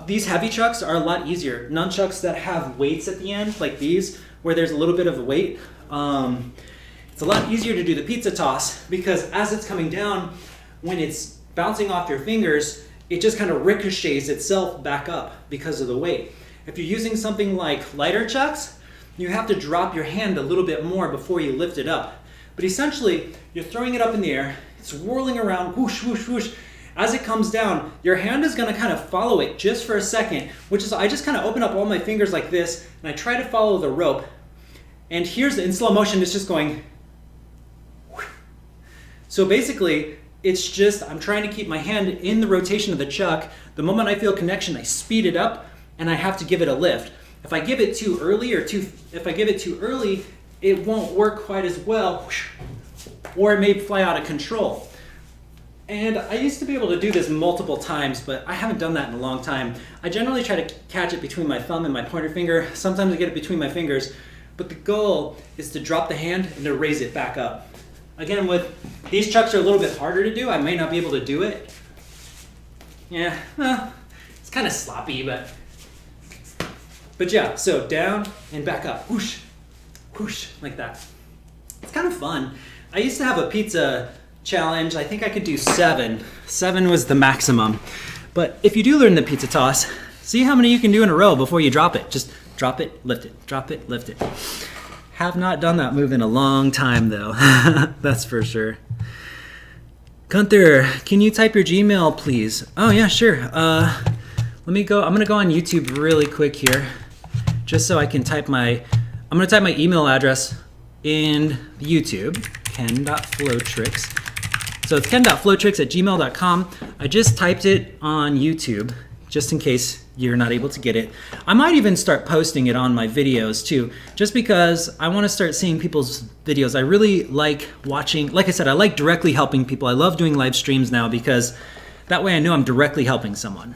S1: these heavy chucks are a lot easier. Nunchucks that have weights at the end, like these, where there's a little bit of a weight, it's a lot easier to do the pizza toss because as it's coming down, when it's bouncing off your fingers, it just kind of ricochets itself back up because of the weight. If you're using something like lighter chucks, you have to drop your hand a little bit more before you lift it up. But essentially, you're throwing it up in the air, it's whirling around, whoosh, whoosh, whoosh. As it comes down, your hand is gonna kind of follow it just for a second, which is, I just kind of open up all my fingers like this, and I try to follow the rope. And here's, in slow motion, it's just going. So basically, it's just, I'm trying to keep my hand in the rotation of the chuck. The moment I feel connection, I speed it up, and I have to give it a lift. If I give it too early, it won't work quite as well, or it may fly out of control. And I used to be able to do this multiple times, but I haven't done that in a long time. I generally try to catch it between my thumb and my pointer finger. Sometimes I get it between my fingers, but the goal is to drop the hand and to raise it back up. Again, with these chucks are a little bit harder to do. I may not be able to do it. Yeah, well, it's kind of sloppy, but yeah, so down and back up, whoosh, whoosh, like that. It's kind of fun. I used to have a pizza challenge. I think I could do 7. 7 was the maximum. But if you do learn the pizza toss, see how many you can do in a row before you drop it. Just drop it, lift it, drop it, lift it. Have not done that move in a long time though. That's for sure. Gunther, can you type your Gmail please? Oh yeah, sure. Let me go. I'm gonna go on YouTube really quick here, just so I can type I'm gonna type my email address in YouTube, ken.flowtricks. So it's ken.flowtricks@gmail.com. I just typed it on YouTube, just in case you're not able to get it. I might even start posting it on my videos too, just because I want to start seeing people's videos. I really like watching, like I said, I like directly helping people. I love doing live streams now because that way I know I'm directly helping someone.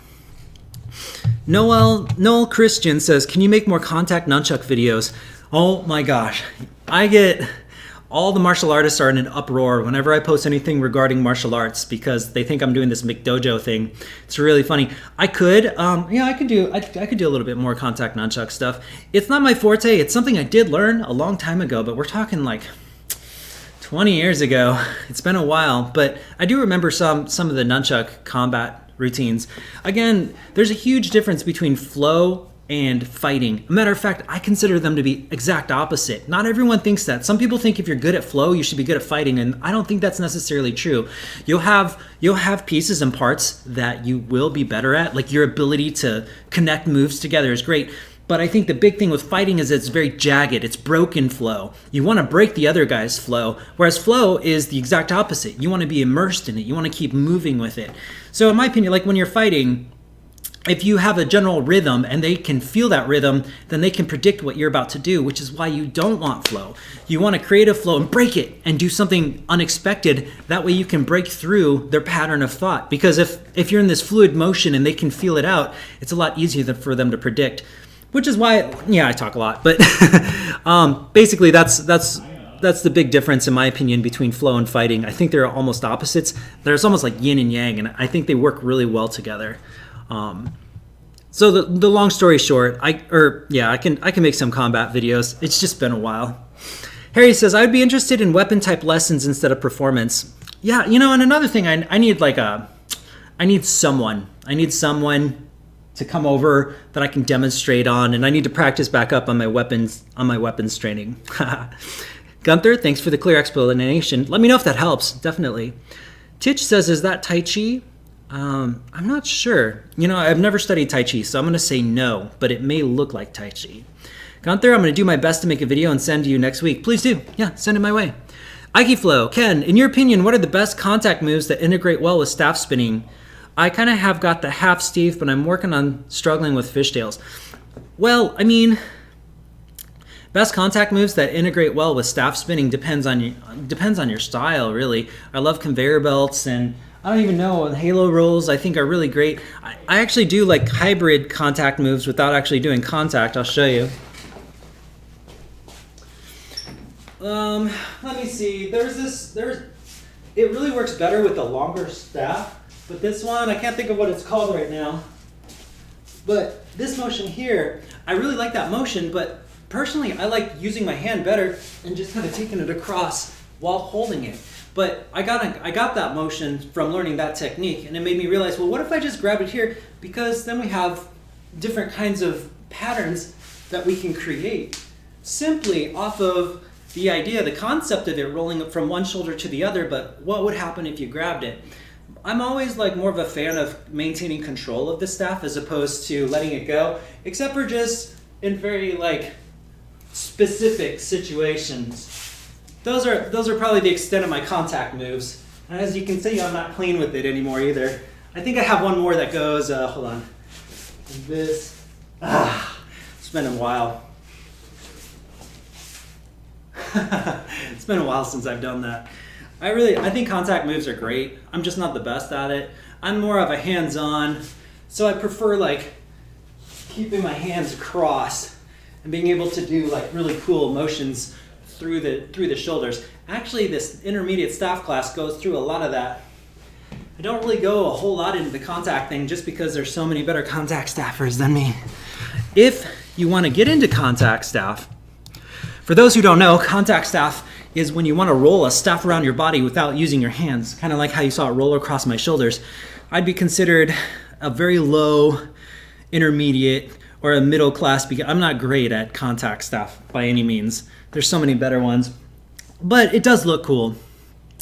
S1: Noel Christian says, can you make more contact nunchuck videos? Oh my gosh, all the martial artists are in an uproar whenever I post anything regarding martial arts because they think I'm doing this McDojo thing. It's really funny. I could do a little bit more contact nunchuck stuff. It's not my forte. It's something I did learn a long time ago, but we're talking like 20 years ago. It's been a while, but I do remember some of the nunchuck combat routines. Again, there's a huge difference between flow and fighting. A matter of fact, I consider them to be exact opposite. Not everyone thinks that. Some people think if you're good at flow, you should be good at fighting, and I don't think that's necessarily true. You'll have pieces and parts that you will be better at, like your ability to connect moves together is great. But I think the big thing with fighting is it's very jagged. It's broken flow. You want to break the other guy's flow, whereas flow is the exact opposite. You want to be immersed in it. You want to keep moving with it. So in my opinion, like when you're fighting, if you have a general rhythm and they can feel that rhythm, then they can predict what you're about to do, which is why you don't want flow. You want to create a flow and break it and do something unexpected. That way you can break through their pattern of thought. Because if you're in this fluid motion and they can feel it out, it's a lot easier for them to predict. Which is why, yeah, I talk a lot, but basically that's the big difference in my opinion between flow and fighting. I think they're almost opposites. There's almost like yin and yang, and I think they work really well together. So the long story short, I can make some combat videos. It's just been a while. Harry says, I would be interested in weapon type lessons instead of performance. Yeah, and another thing, I need someone to come over that I can demonstrate on, and I need to practice back up on my weapons training. Gunther, thanks for the clear explanation. Let me know if that helps, definitely. Titch says, is that Tai Chi? I'm not sure. I've never studied Tai Chi, so I'm going to say no, but it may look like Tai Chi. Gunther, I'm going to do my best to make a video and send to you next week. Please do. Yeah, send it my way. Aikiflow, Ken, in your opinion, what are the best contact moves that integrate well with staff spinning? I kind of have got the half Steve, but I'm working on struggling with fishtails. Well, I mean, best contact moves that integrate well with staff spinning depends on your style, really. I love conveyor belts, and I don't even know, halo rolls I think are really great. I actually do like hybrid contact moves without actually doing contact. I'll show you. Let me see. It really works better with a longer staff, but this one, I can't think of what it's called right now. But this motion here, I really like that motion, but personally I like using my hand better and just kind of taking it across while holding it. But I got that motion from learning that technique, and it made me realize, well, what if I just grab it here? Because then we have different kinds of patterns that we can create simply off of the idea, the concept of it rolling up from one shoulder to the other, but what would happen if you grabbed it? I'm always like more of a fan of maintaining control of the staff as opposed to letting it go, except for just in very like specific situations. Those are probably the extent of my contact moves. And as you can see, I'm not playing with it anymore either. I think I have one more that goes, hold on, this. It's been a while. It's been a while since I've done that. I think contact moves are great. I'm just not the best at it. I'm more of a hands-on, so I prefer like keeping my hands across and being able to do like really cool motions through the shoulders. Actually, this intermediate staff class goes through a lot of that. I don't really go a whole lot into the contact thing just because there's so many better contact staffers than me. If you want to get into contact staff, for those who don't know, contact staff is when you want to roll a staff around your body without using your hands, kind of like how you saw it roll across my shoulders. I'd be considered a very low, intermediate, or a middle class because I'm not great at contact staff by any means. There's so many better ones, but it does look cool.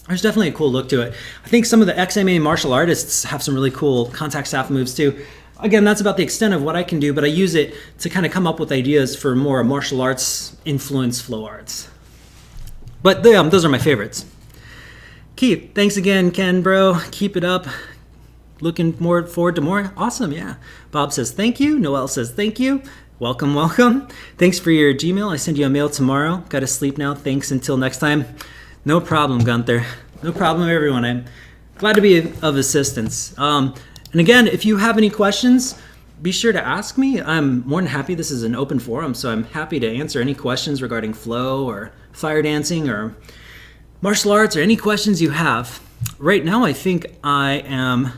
S1: There's definitely a cool look to it. I think some of the XMA martial artists have some really cool contact staff moves too. Again, that's about the extent of what I can do, but I use it to kind of come up with ideas for more martial arts influence flow arts. But those are my favorites. Keith, thanks again, Ken, bro. Keep it up. Looking forward to more. Awesome, yeah. Bob says thank you. Noel says thank you. Welcome, welcome. Thanks for your Gmail. I send you a mail tomorrow. Got to sleep now. Thanks until next time. No problem, Gunther. No problem, everyone. I'm glad to be of assistance. And again, if you have any questions, be sure to ask me. I'm more than happy. This is an open forum, so I'm happy to answer any questions regarding flow or fire dancing or martial arts or any questions you have. Right now, I think I am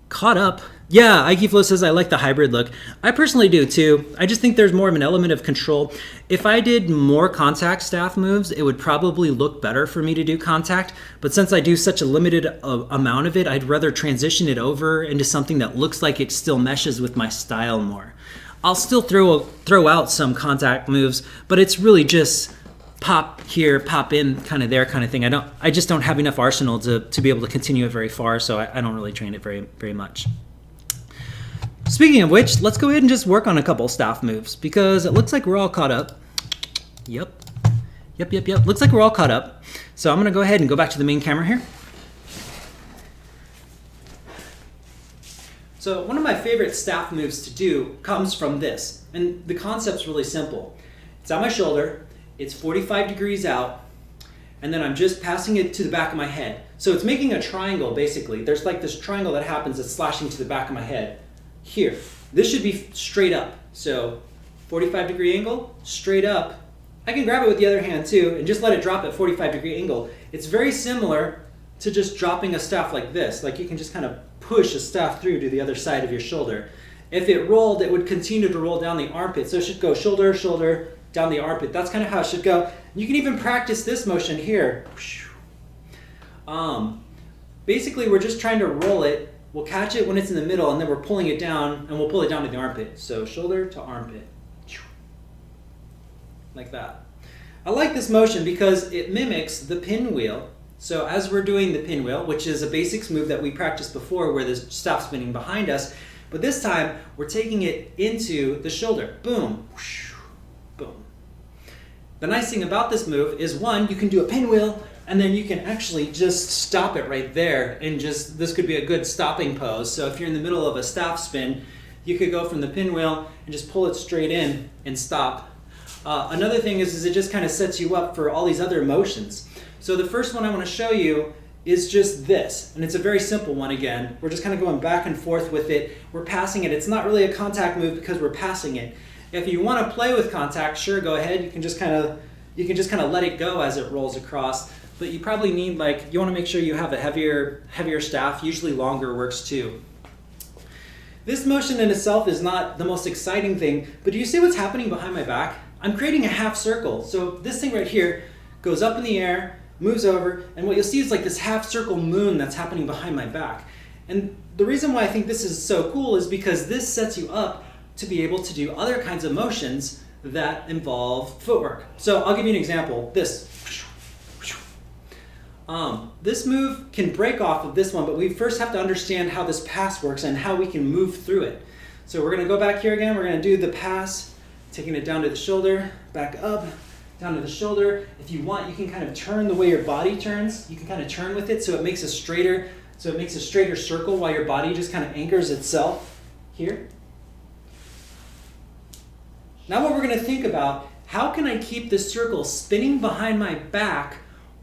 S1: caught up. Yeah, Ikeflow says I like the hybrid look. I personally do too. I just think there's more of an element of control. If I did more contact staff moves, it would probably look better for me to do contact. But since I do such a limited amount of it, I'd rather transition it over into something that looks like it still meshes with my style more. I'll still throw out some contact moves, but it's really just pop here, pop in, kind of there kind of thing. I just don't have enough arsenal to be able to continue it very far, so I don't really train it very much. Speaking of which, let's go ahead and just work on a couple staff moves because it looks like we're all caught up. Yep. Looks like we're all caught up. So I'm going to go ahead and go back to the main camera here. So one of my favorite staff moves to do comes from this. And the concept's really simple. It's on my shoulder, it's 45 degrees out, and then I'm just passing it to the back of my head. So it's making a triangle basically. There's like this triangle that happens that's slashing to the back of my head. Here, this should be straight up. So 45 degree angle, straight up. I can grab it with the other hand too and just let it drop at 45 degree angle. It's very similar to just dropping a staff like this. Like you can just kind of push a staff through to the other side of your shoulder. If it rolled, it would continue to roll down the armpit. So it should go shoulder, shoulder, down the armpit. That's kind of how it should go. You can even practice this motion here. Basically, we're just trying to roll it. We'll catch it when it's in the middle, and then we're pulling it down, and we'll pull it down to the armpit. So shoulder to armpit. Like that. I like this motion because it mimics the pinwheel. So as we're doing the pinwheel, which is a basics move that we practiced before where there's staff spinning behind us, but this time we're taking it into the shoulder. Boom. Boom. The nice thing about this move is, one, you can do a pinwheel, and then you can actually just stop it right there, and just, this could be a good stopping pose. So if you're in the middle of a staff spin, you could go from the pinwheel and just pull it straight in and stop. Another thing is it just kind of sets you up for all these other motions. So the first one I want to show you is just this, and it's a very simple one again. We're just kind of going back and forth with it. We're passing it. It's not really a contact move because we're passing it. If you want to play with contact, sure, go ahead. You can just kind of let it go as it rolls across. But you probably need, you want to make sure you have a heavier staff. Usually longer works too. This motion in itself is not the most exciting thing, but do you see what's happening behind my back? I'm creating a half circle. So this thing right here goes up in the air, moves over, and what you'll see is like this half circle moon that's happening behind my back. And the reason why I think this is so cool is because this sets you up to be able to do other kinds of motions that involve footwork. So I'll give you an example. This move can break off of this one, but we first have to understand how this pass works and how we can move through it. So we're going to go back here again. We're going to do the pass, taking it down to the shoulder, back up, down to the shoulder. If you want, you can kind of turn the way your body turns. You can kind of turn with it so it makes a straighter, circle while your body just kind of anchors itself here. Now what we're going to think about, how can I keep this circle spinning behind my back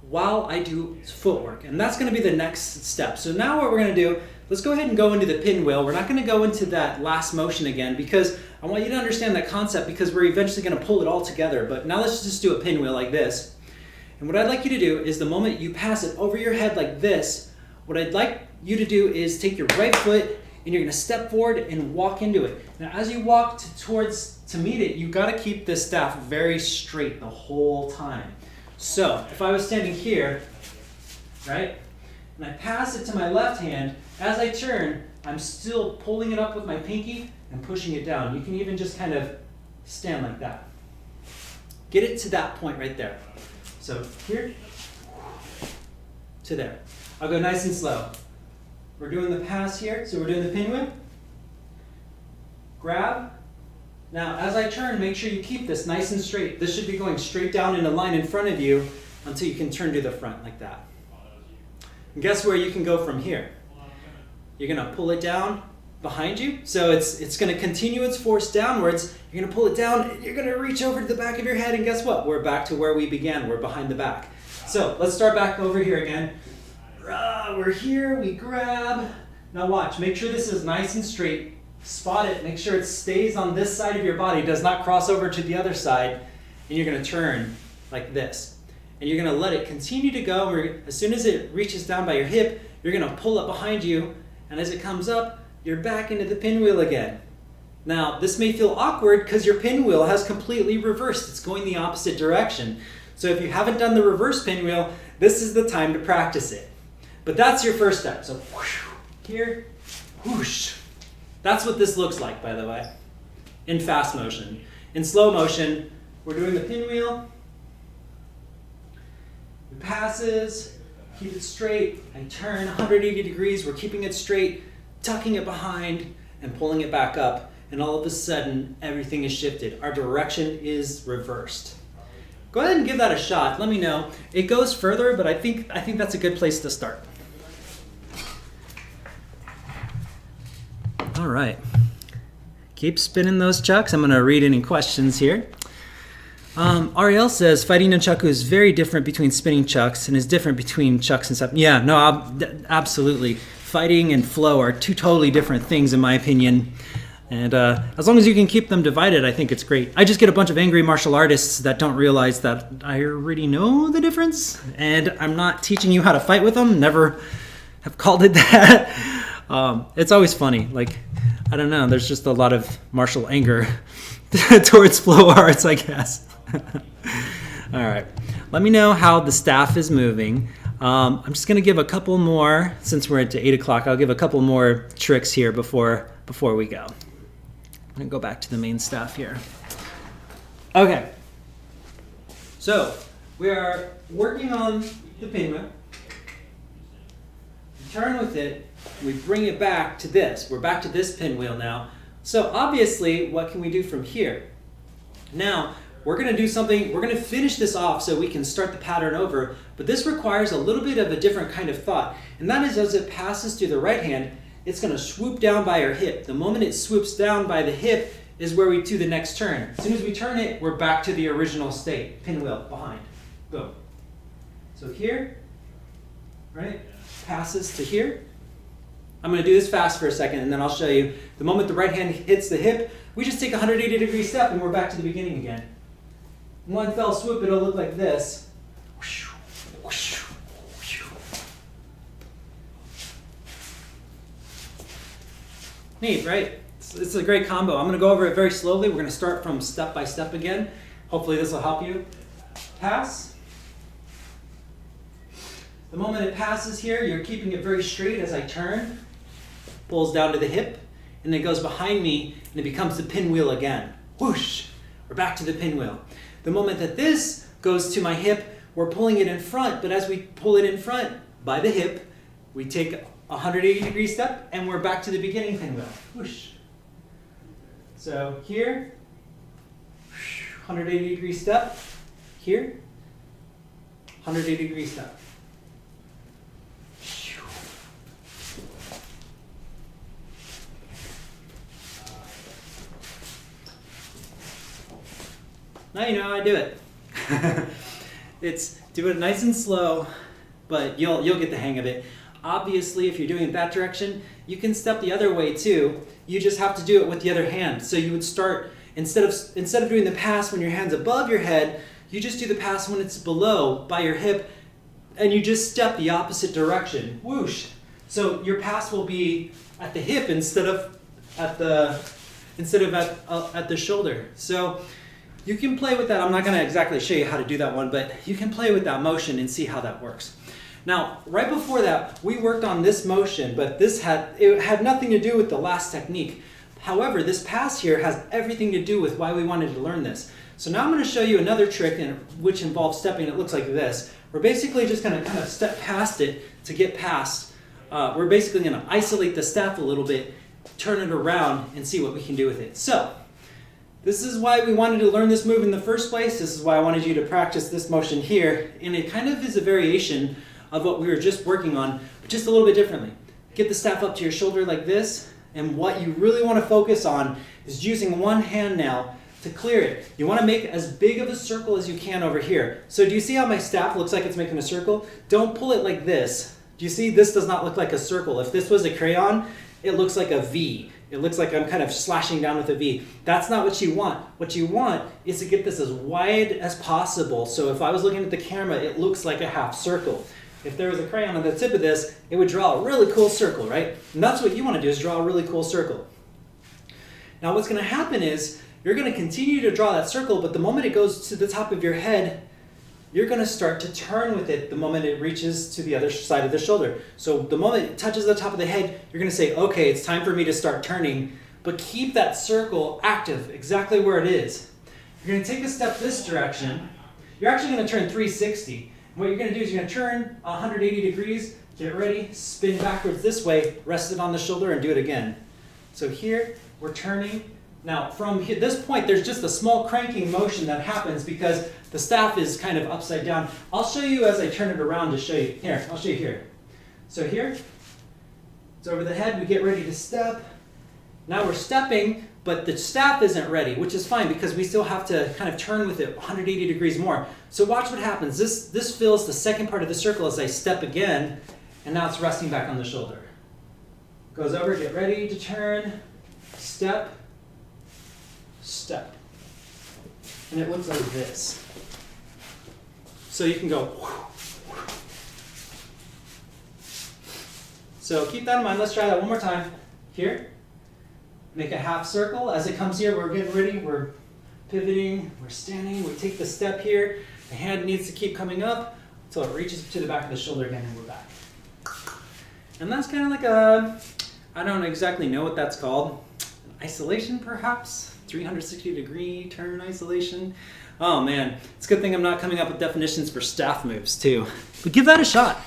S1: while I do footwork? And that's going to be the next step. So now what we're going to do, let's go ahead and go into the pinwheel. We're not going to go into that last motion again because I want you to understand that concept because we're eventually going to pull it all together. But now let's just do a pinwheel like this. And what I'd like you to do is the moment you pass it over your head like this, what I'd like you to do is take your right foot and you're going to step forward and walk into it. Now as you walk to meet it, you got to keep this staff very straight the whole time. So if I was standing here, right, and I pass it to my left hand, as I turn, I'm still pulling it up with my pinky and pushing it down. You can even just kind of stand like that. Get it to that point right there. So here to there. I'll go nice and slow. We're doing the pass here, so we're doing the pinwheel. Grab. Now, as I turn, make sure you keep this nice and straight. This should be going straight down in a line in front of you until you can turn to the front like that. And guess where you can go from here? You're going to pull it down behind you. So it's going to continue its force downwards. You're going to pull it down. And you're going to reach over to the back of your head. And guess what? We're back to where we began. We're behind the back. So let's start back over here again. We're here. We grab. Now watch. Make sure this is nice and straight. Spot it, make sure it stays on this side of your body, does not cross over to the other side, and you're going to turn like this. And you're going to let it continue to go. As soon as it reaches down by your hip, you're going to pull it behind you, and as it comes up, you're back into the pinwheel again. Now, this may feel awkward because your pinwheel has completely reversed. It's going the opposite direction. So if you haven't done the reverse pinwheel, this is the time to practice it. But that's your first step. So whoosh, here, whoosh. That's what this looks like, by the way, in fast motion. In slow motion, we're doing the pinwheel. It passes, keep it straight. I turn 180 degrees. We're keeping it straight, tucking it behind, and pulling it back up. And all of a sudden, everything is shifted. Our direction is reversed. Go ahead and give that a shot. Let me know. It goes further, but I think that's a good place to start. All right, keep spinning those chucks. I'm going to read any questions here. Ariel says, fighting nunchaku is very different between spinning chucks and is different between chucks and stuff. Yeah, no, absolutely. Fighting and flow are two totally different things in my opinion. And as long as you can keep them divided, I think it's great. I just get a bunch of angry martial artists that don't realize that I already know the difference. And I'm not teaching you how to fight with them. Never have called it that. It's always funny. Like, I don't know. There's just a lot of martial anger towards flow arts, I guess. All right. Let me know how the staff is moving. I'm just going to give a couple more, since we're at 8 o'clock, I'll give a couple more tricks here before we go. I'm going to go back to the main staff here. Okay. So, we are working on the pinwheel. Turn with it. We bring it back to this. We're back to this pinwheel now. So obviously, what can we do from here? Now, we're going to do something, we're going to finish this off so we can start the pattern over, but this requires a little bit of a different kind of thought. And that is as it passes through the right hand, it's going to swoop down by our hip. The moment it swoops down by the hip is where we do the next turn. As soon as we turn it, we're back to the original state. Pinwheel, behind. Go. So here, right, passes to here. I'm going to do this fast for a second, and then I'll show you. The moment the right hand hits the hip, we just take a 180-degree step, and we're back to the beginning again. In one fell swoop, it'll look like this. Neat, right? It's a great combo. I'm going to go over it very slowly. We're going to start from step by step again. Hopefully this will help you. Pass. The moment it passes here, you're keeping it very straight as I turn. Pulls down to the hip, and it goes behind me, and it becomes the pinwheel again. Whoosh! We're back to the pinwheel. The moment that this goes to my hip, we're pulling it in front, but as we pull it in front by the hip, we take a 180-degree step, and we're back to the beginning pinwheel. Whoosh! So here, 180-degree step. Here, 180-degree step. Now you know how I do it. It's do it nice and slow, but you'll get the hang of it. Obviously, if you're doing it that direction, you can step the other way too. You just have to do it with the other hand. So you would start, instead of doing the pass when your hand's above your head, you just do the pass when it's below by your hip, and you just step the opposite direction. Whoosh! So your pass will be at the hip instead of at the shoulder. So you can play with that. I'm not going to exactly show you how to do that one, but you can play with that motion and see how that works. Now, right before that, we worked on this motion, but it had nothing to do with the last technique. However, this pass here has everything to do with why we wanted to learn this. So now I'm going to show you another trick which involves stepping. It looks like this. We're basically just going to kind of step past it to get past. We're basically going to isolate the staff a little bit, turn it around, and see what we can do with it. So this is why we wanted to learn this move in the first place. This is why I wanted you to practice this motion here. And it kind of is a variation of what we were just working on, but just a little bit differently. Get the staff up to your shoulder like this. And what you really want to focus on is using one hand now to clear it. You want to make as big of a circle as you can over here. So do you see how my staff looks like it's making a circle? Don't pull it like this. Do you see this does not look like a circle? If this was a crayon, it looks like a V. It looks like I'm kind of slashing down with a V. That's not what you want. What you want is to get this as wide as possible. So if I was looking at the camera, it looks like a half circle. If there was a crayon on the tip of this, it would draw a really cool circle, right? And that's what you want to do, is draw a really cool circle. Now what's going to happen is you're going to continue to draw that circle, but the moment it goes to the top of your head, you're going to start to turn with it the moment it reaches to the other side of the shoulder. So the moment it touches the top of the head, you're going to say, okay, it's time for me to start turning, but keep that circle active exactly where it is. You're going to take a step this direction. You're actually going to turn 360. What you're going to do is you're going to turn 180 degrees, get ready, spin backwards this way, rest it on the shoulder, and do it again. So here, we're turning. Now, from this point, there's just a small cranking motion that happens because the staff is kind of upside down. I'll show you as I turn it around to show you. Here, I'll show you here. So here, it's over the head. We get ready to step. Now we're stepping, but the staff isn't ready, which is fine because we still have to kind of turn with it 180 degrees more. So watch what happens. This fills the second part of the circle as I step again, and now it's resting back on the shoulder. Goes over, get ready to turn, step, step. And it looks like this. So you can go. So keep that in mind. Let's try that one more time. Here. Make a half circle. As it comes here, we're getting ready. We're pivoting. We're standing. We take the step here. The hand needs to keep coming up until it reaches to the back of the shoulder again, and we're back. And that's kind of like I don't exactly know what that's called. An isolation, perhaps? 360-degree turn isolation. Oh man, it's a good thing I'm not coming up with definitions for staff moves too. But give that a shot.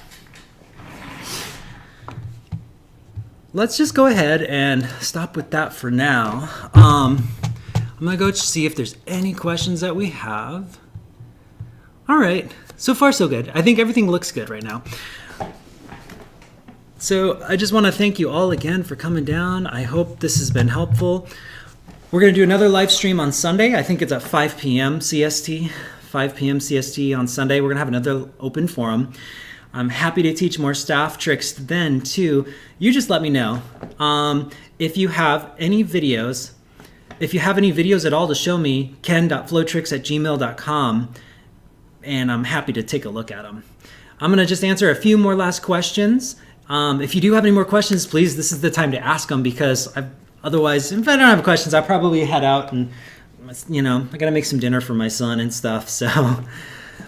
S1: Let's just go ahead and stop with that for now. I'm gonna go see if there's any questions that we have. All right, so far so good. I think everything looks good right now. So I just want to thank you all again for coming down. I hope this has been helpful. We're going to do another live stream on Sunday. I think it's at 5 p.m. CST. 5 p.m. CST on Sunday. We're going to have another open forum. I'm happy to teach more staff tricks then too. You just let me know. If you have any videos at all to show me, ken.flowtricks@gmail.com, and I'm happy to take a look at them. I'm going to just answer a few more last questions. If you do have any more questions, please, this is the time to ask them, because otherwise, if I don't have questions, I'll probably head out and, I got to make some dinner for my son and stuff. So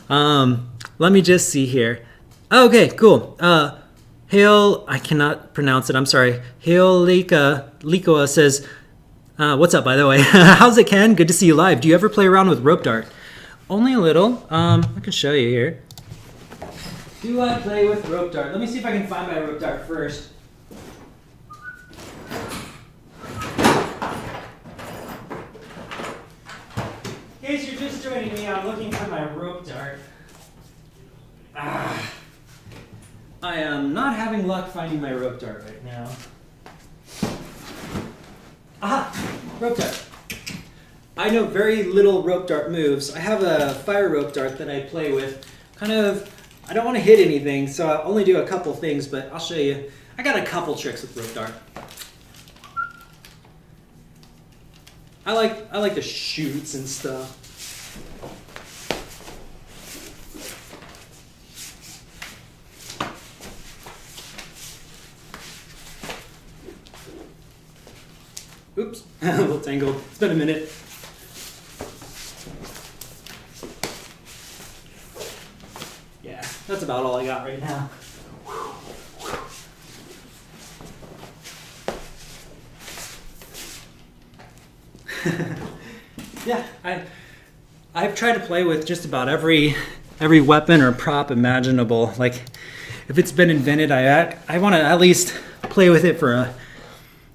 S1: let me just see here. Okay, cool. Hail, I cannot pronounce it, I'm sorry. Hail Likoa says, what's up, by the way? How's it, Ken? Good to see you live. Do you ever play around with rope dart? Only a little. I can show you here. Do I play with rope dart? Let me see if I can find my rope dart first. In case you're just joining me, I'm looking for my rope dart. I am not having luck finding my rope dart right now. Aha! Rope dart. I know very little rope dart moves. I have a fire rope dart that I play with. I don't want to hit anything, so I'll only do a couple things, but I'll show you. I got a couple tricks with rope dart. I like the shoots and stuff. Oops, a little tangled. It's been a minute. Yeah, that's about all I got right now. Yeah, I've tried to play with just about every weapon or prop imaginable. Like, if it's been invented, I want to at least play with it for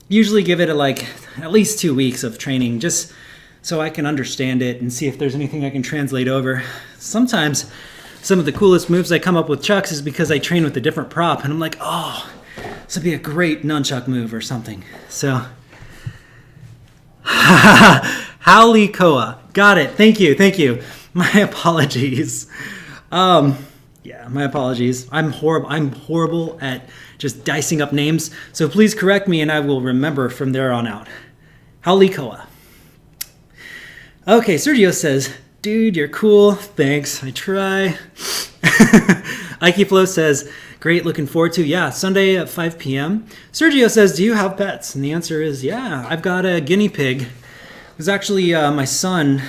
S1: usually give it at least 2 weeks of training, just so I can understand it and see if there's anything I can translate over. Sometimes some of the coolest moves I come up with chucks is because I train with a different prop and I'm like, oh, this would be a great nunchuck move or something. So, Howley Koa. Got it. Thank you. My apologies. Yeah, my apologies. I'm horrible at just dicing up names. So please correct me and I will remember from there on out. Howley Koa. Okay, Sergio says, dude, you're cool. Thanks. I try. Ike Flo says, great, looking forward to. Yeah, Sunday at 5 p.m. Sergio says, do you have pets? And the answer is, yeah, I've got a guinea pig. It was actually my son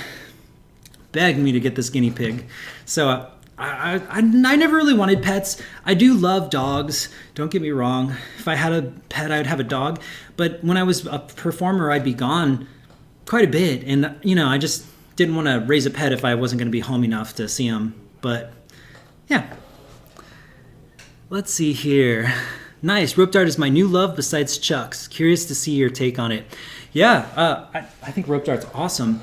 S1: begged me to get this guinea pig. So I never really wanted pets. I do love dogs. Don't get me wrong. If I had a pet, I would have a dog. But when I was a performer, I'd be gone quite a bit. And, I just didn't want to raise a pet if I wasn't going to be home enough to see him. But, yeah. Let's see here. Nice. Rope dart is my new love besides chucks. Curious to see your take on it. Yeah, I think rope dart's awesome.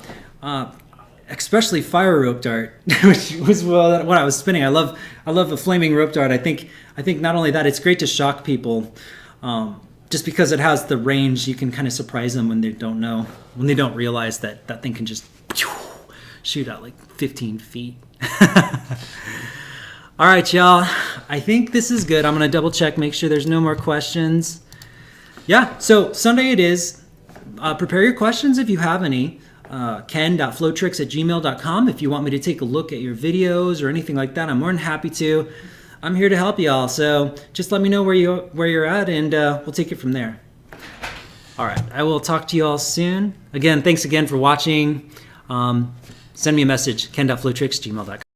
S1: Especially fire rope dart, which was what I was spinning. I love the flaming rope dart. I think not only that, it's great to shock people. Just because it has the range, you can kind of surprise them when they don't realize that that thing can just shoot out like 15 feet. All right, y'all. I think this is good. I'm gonna double check, make sure there's no more questions. Yeah. So Sunday it is. Prepare your questions if you have any. ken.flowtricks@gmail.com. If you want me to take a look at your videos or anything like that, I'm more than happy to. I'm here to help you all. So just let me know where you're at, and we'll take it from there. All right. I will talk to you all soon. Again, thanks again for watching. Send me a message, ken.flowtricks@gmail.com.